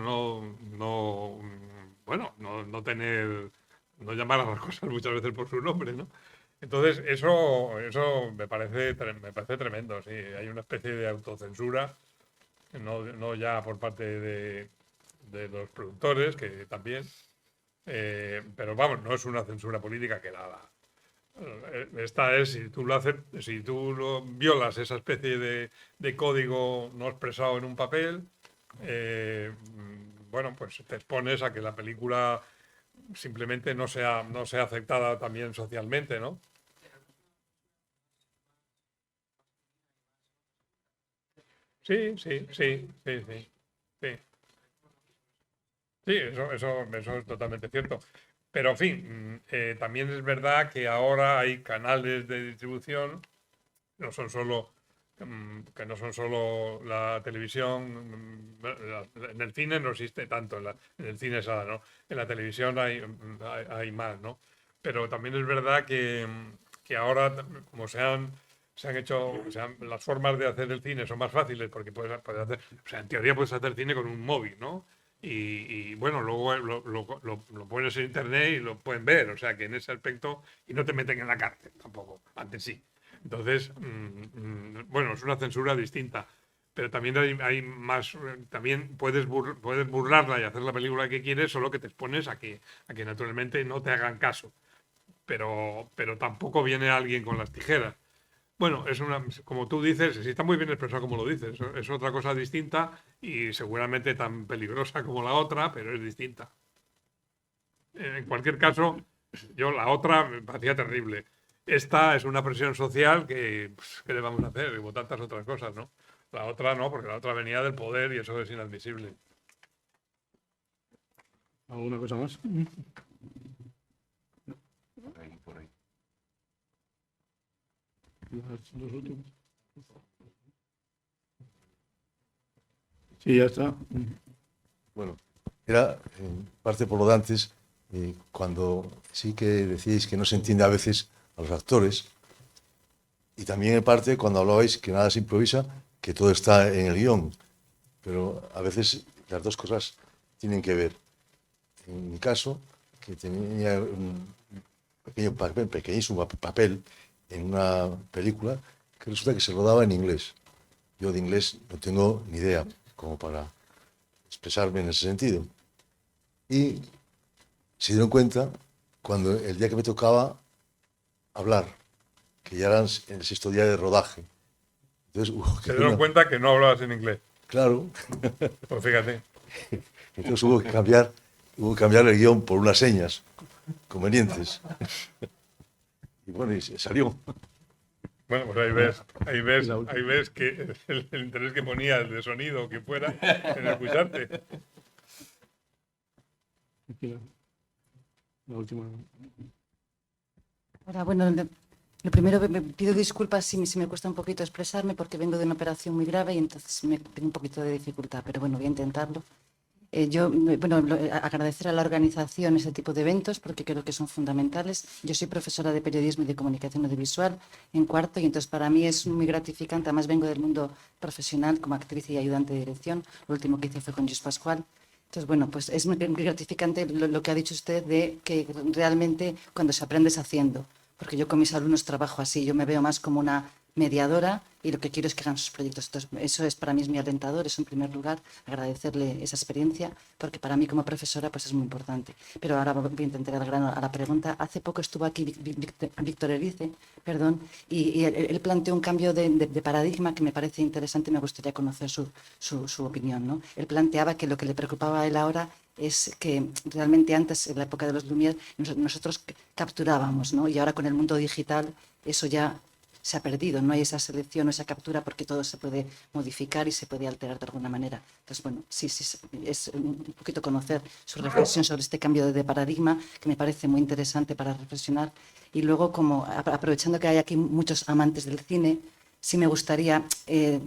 bueno, no tener, no llamar a las cosas muchas veces por su nombre, ¿no? Entonces, eso me parece tremendo, sí. Hay una especie de autocensura, no ya por parte de los productores, que también, pero vamos, no es una censura política que nada. Esta es, si tú violas esa especie de código no expresado en un papel, bueno, pues te expones a que la película simplemente no sea aceptada también socialmente, ¿no? Sí. Sí, eso es totalmente cierto. Pero, en fin, también es verdad que ahora hay canales de distribución, no son solo, que no son solo la televisión. En el cine no existe tanto, en el cine sala, ¿no? En la televisión hay más, ¿no? Pero también es verdad que ahora, como las formas de hacer el cine son más fáciles porque puedes hacer, o sea, en teoría puedes hacer cine con un móvil, ¿no? Y bueno, luego lo pones en internet y lo pueden ver, o sea que en ese aspecto, y no te meten en la cárcel tampoco, antes sí. Entonces, bueno, es una censura distinta, pero también hay más, también puedes burlarla y hacer la película que quieres, solo que te expones a que naturalmente no te hagan caso, pero tampoco viene alguien con las tijeras. Bueno, como tú dices, sí está muy bien expresado como lo dices, es otra cosa distinta y seguramente tan peligrosa como la otra, pero es distinta. En cualquier caso, yo la otra me parecía terrible. Esta es una presión social que, pues, ¿qué le vamos a hacer? Como tantas otras cosas, ¿no? La otra no, porque la otra venía del poder y eso es inadmisible. ¿Alguna cosa más? Por ahí. Los últimos. Sí, ya está. Bueno, era en parte por lo de antes, cuando sí que decíais que no se entiende a veces a los actores, y también en parte cuando hablabais que nada se improvisa, que todo está en el guión, pero a veces las dos cosas tienen que ver. En mi caso, que tenía un pequeñísimo papel en una película que resulta que se rodaba en inglés. Yo de inglés no tengo ni idea como para expresarme en ese sentido. Y se dieron cuenta cuando el día que me tocaba hablar, que ya eran el sexto día de rodaje. Entonces, se dieron cuenta que no hablabas en inglés. Claro. Pues fíjate. Entonces hubo que cambiar el guión por unas señas convenientes. Y bueno, y salió. Bueno, pues ahí ves que el interés que ponía el de sonido que fuera en escucharte. La última. Ahora, bueno, lo primero, me pido disculpas si me cuesta un poquito expresarme porque vengo de una operación muy grave y entonces tengo un poquito de dificultad, pero bueno, voy a intentarlo. Agradecer a la organización ese tipo de eventos porque creo que son fundamentales. Yo soy profesora de periodismo y de comunicación audiovisual en cuarto y entonces para mí es muy gratificante. Además vengo del mundo profesional como actriz y ayudante de dirección. Lo último que hice fue con Lluís Pascual. Entonces, bueno, pues es muy gratificante lo que ha dicho usted de que realmente cuando se aprende es haciendo. Porque yo con mis alumnos trabajo así. Yo me veo más como una mediadora y lo que quiero es que hagan sus proyectos. Entonces, eso es para mí es muy alentador, eso en primer lugar, agradecerle esa experiencia, porque para mí como profesora pues es muy importante. Pero ahora voy a intentar al grano a la pregunta. Hace poco estuvo aquí Víctor Erice, y él planteó un cambio de paradigma que me parece interesante y me gustaría conocer su opinión, ¿no? Él planteaba que lo que le preocupaba a él ahora es que realmente antes, en la época de los Lumière, nosotros capturábamos, ¿no? Y ahora con el mundo digital eso ya se ha perdido, no hay esa selección o esa captura porque todo se puede modificar y se puede alterar de alguna manera. Entonces, bueno, sí, es un poquito conocer su reflexión sobre este cambio de paradigma que me parece muy interesante para reflexionar. Y luego, como aprovechando que hay aquí muchos amantes del cine, sí me gustaría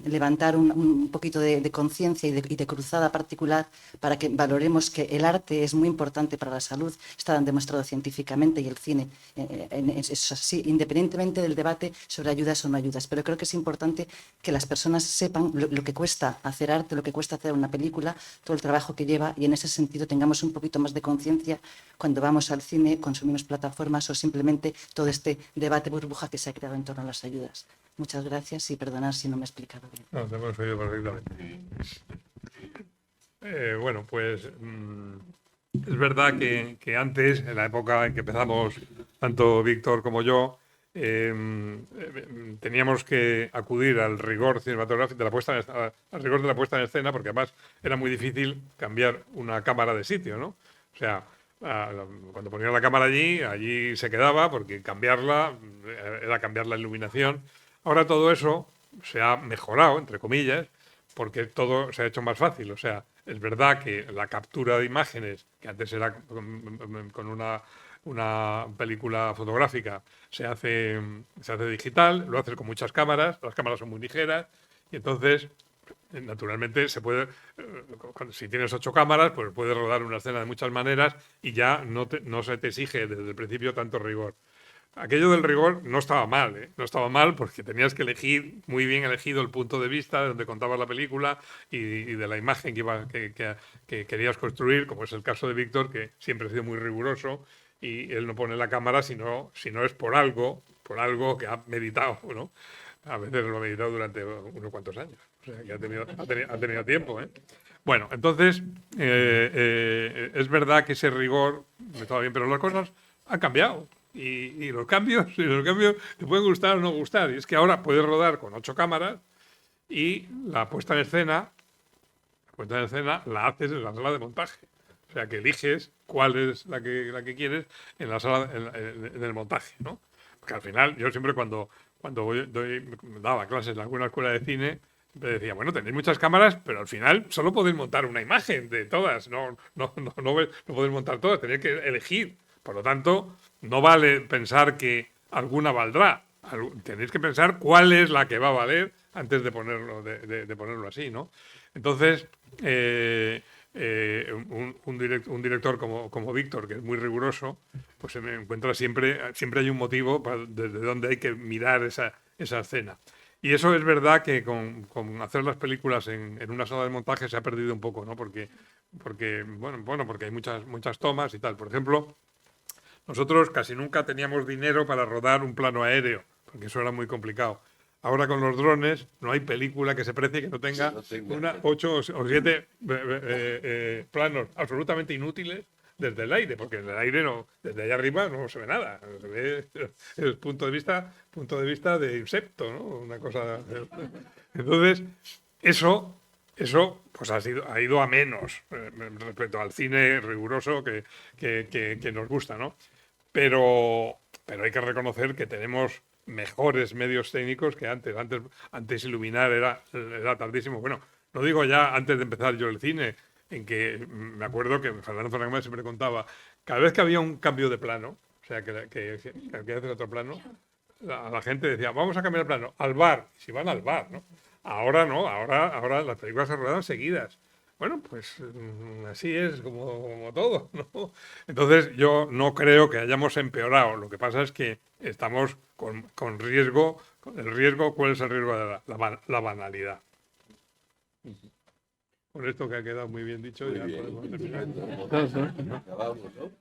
levantar un poquito de conciencia y de cruzada particular para que valoremos que el arte es muy importante para la salud, está demostrado científicamente, y el cine es así, independientemente del debate sobre ayudas o no ayudas. Pero creo que es importante que las personas sepan lo que cuesta hacer arte, lo que cuesta hacer una película, todo el trabajo que lleva, y en ese sentido tengamos un poquito más de conciencia cuando vamos al cine, consumimos plataformas o simplemente todo este debate burbuja que se ha creado en torno a las ayudas. Muchas gracias y perdonad si no me he explicado bien. No, te hemos oído perfectamente. Bueno, pues es verdad que antes, en la época en que empezamos, tanto Víctor como yo, teníamos que acudir al rigor cinematográfico de la puesta al rigor de la puesta en escena, porque además era muy difícil cambiar una cámara de sitio, ¿no? O sea, cuando ponían la cámara allí se quedaba, porque cambiarla era cambiar la iluminación. Ahora todo eso se ha mejorado, entre comillas, porque todo se ha hecho más fácil. O sea, es verdad que la captura de imágenes, que antes era con una película fotográfica, se hace digital, lo haces con muchas cámaras, las cámaras son muy ligeras, y entonces, naturalmente, se puede, si tienes 8 cámaras, pues puedes rodar una escena de muchas maneras y ya no se te exige desde el principio tanto rigor. Aquello del rigor no estaba mal, ¿eh? No estaba mal porque tenías que elegir, muy bien elegido el punto de vista de donde contabas la película y de la imagen que querías construir, como es el caso de Víctor, que siempre ha sido muy riguroso, y él no pone la cámara si no es por algo que ha meditado, ¿no? A veces lo ha meditado durante unos cuantos años, o sea que ha tenido tiempo, ¿eh? Bueno, entonces, es verdad que ese rigor estaba bien, pero las cosas han cambiado. Y los cambios te pueden gustar o no gustar. Y es que ahora puedes rodar con 8 cámaras y la puesta en escena la haces en la sala de montaje. O sea, que eliges cuál es la que quieres en la sala, en el montaje, ¿no? Porque al final, yo siempre cuando daba clases en alguna escuela de cine, siempre decía, bueno, tenéis muchas cámaras, pero al final solo podéis montar una imagen de todas. No podéis montar todas, tenéis que elegir. Por lo tanto, no vale pensar que alguna valdrá. Tenéis que pensar cuál es la que va a valer antes de ponerlo así, ¿no? Entonces, un director como Víctor, que es muy riguroso, pues se me encuentra siempre hay un motivo desde donde hay que mirar esa escena. Y eso es verdad que con hacer las películas en una sala de montaje se ha perdido un poco, ¿no? Porque hay muchas tomas y tal. Por ejemplo, nosotros casi nunca teníamos dinero para rodar un plano aéreo, porque eso era muy complicado. Ahora con los drones no hay película que se precie que no tenga 8 o 7 planos absolutamente inútiles desde el aire, porque en el aire desde allá arriba no se ve nada, se ve el punto de vista de insecto, ¿no? Una cosa. Entonces, eso pues ha ido a menos respecto al cine riguroso que nos gusta, ¿no? Pero hay que reconocer que tenemos mejores medios técnicos que antes. Antes iluminar era tardísimo. Bueno, no digo ya antes de empezar yo el cine, en que me acuerdo que Fernando Fernández siempre contaba, cada vez que había un cambio de plano, o sea, que haces otro plano, la gente decía, vamos a cambiar el plano, al bar, si van al bar, ¿no? Ahora no, ahora las películas se ruedan seguidas. Bueno, pues así es como todo, ¿no? Entonces yo no creo que hayamos empeorado. Lo que pasa es que estamos con riesgo. El riesgo, ¿cuál es el riesgo de la banalidad? Con esto que ha quedado muy bien dicho, muy ya bien. Podemos terminar.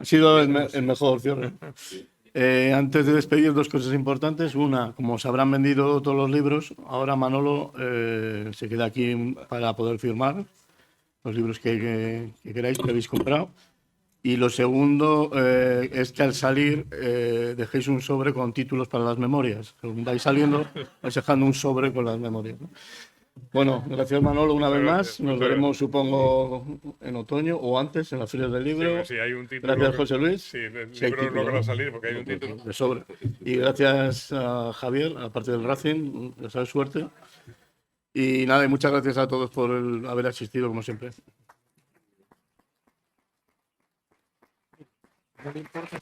Ha sido el mejor cierre. Antes de despedir, 2 cosas importantes. Una, como se habrán vendido todos los libros, ahora Manolo se queda aquí para poder firmar los libros que queráis, que habéis comprado. Y lo segundo es que al salir dejéis un sobre con títulos para las memorias. Vais saliendo, vais dejando un sobre con las memorias, ¿no? Bueno, gracias Manolo una vez más. Nos veremos, supongo, en otoño o antes en las ferias del libro. Sí, hay un título. Gracias, José Luis. Sí, el libro no va a salir porque hay un título. De sobre. Y gracias a Javier, aparte del Racing, les da suerte. Y nada, y muchas gracias a todos por haber asistido, como siempre. No me importa.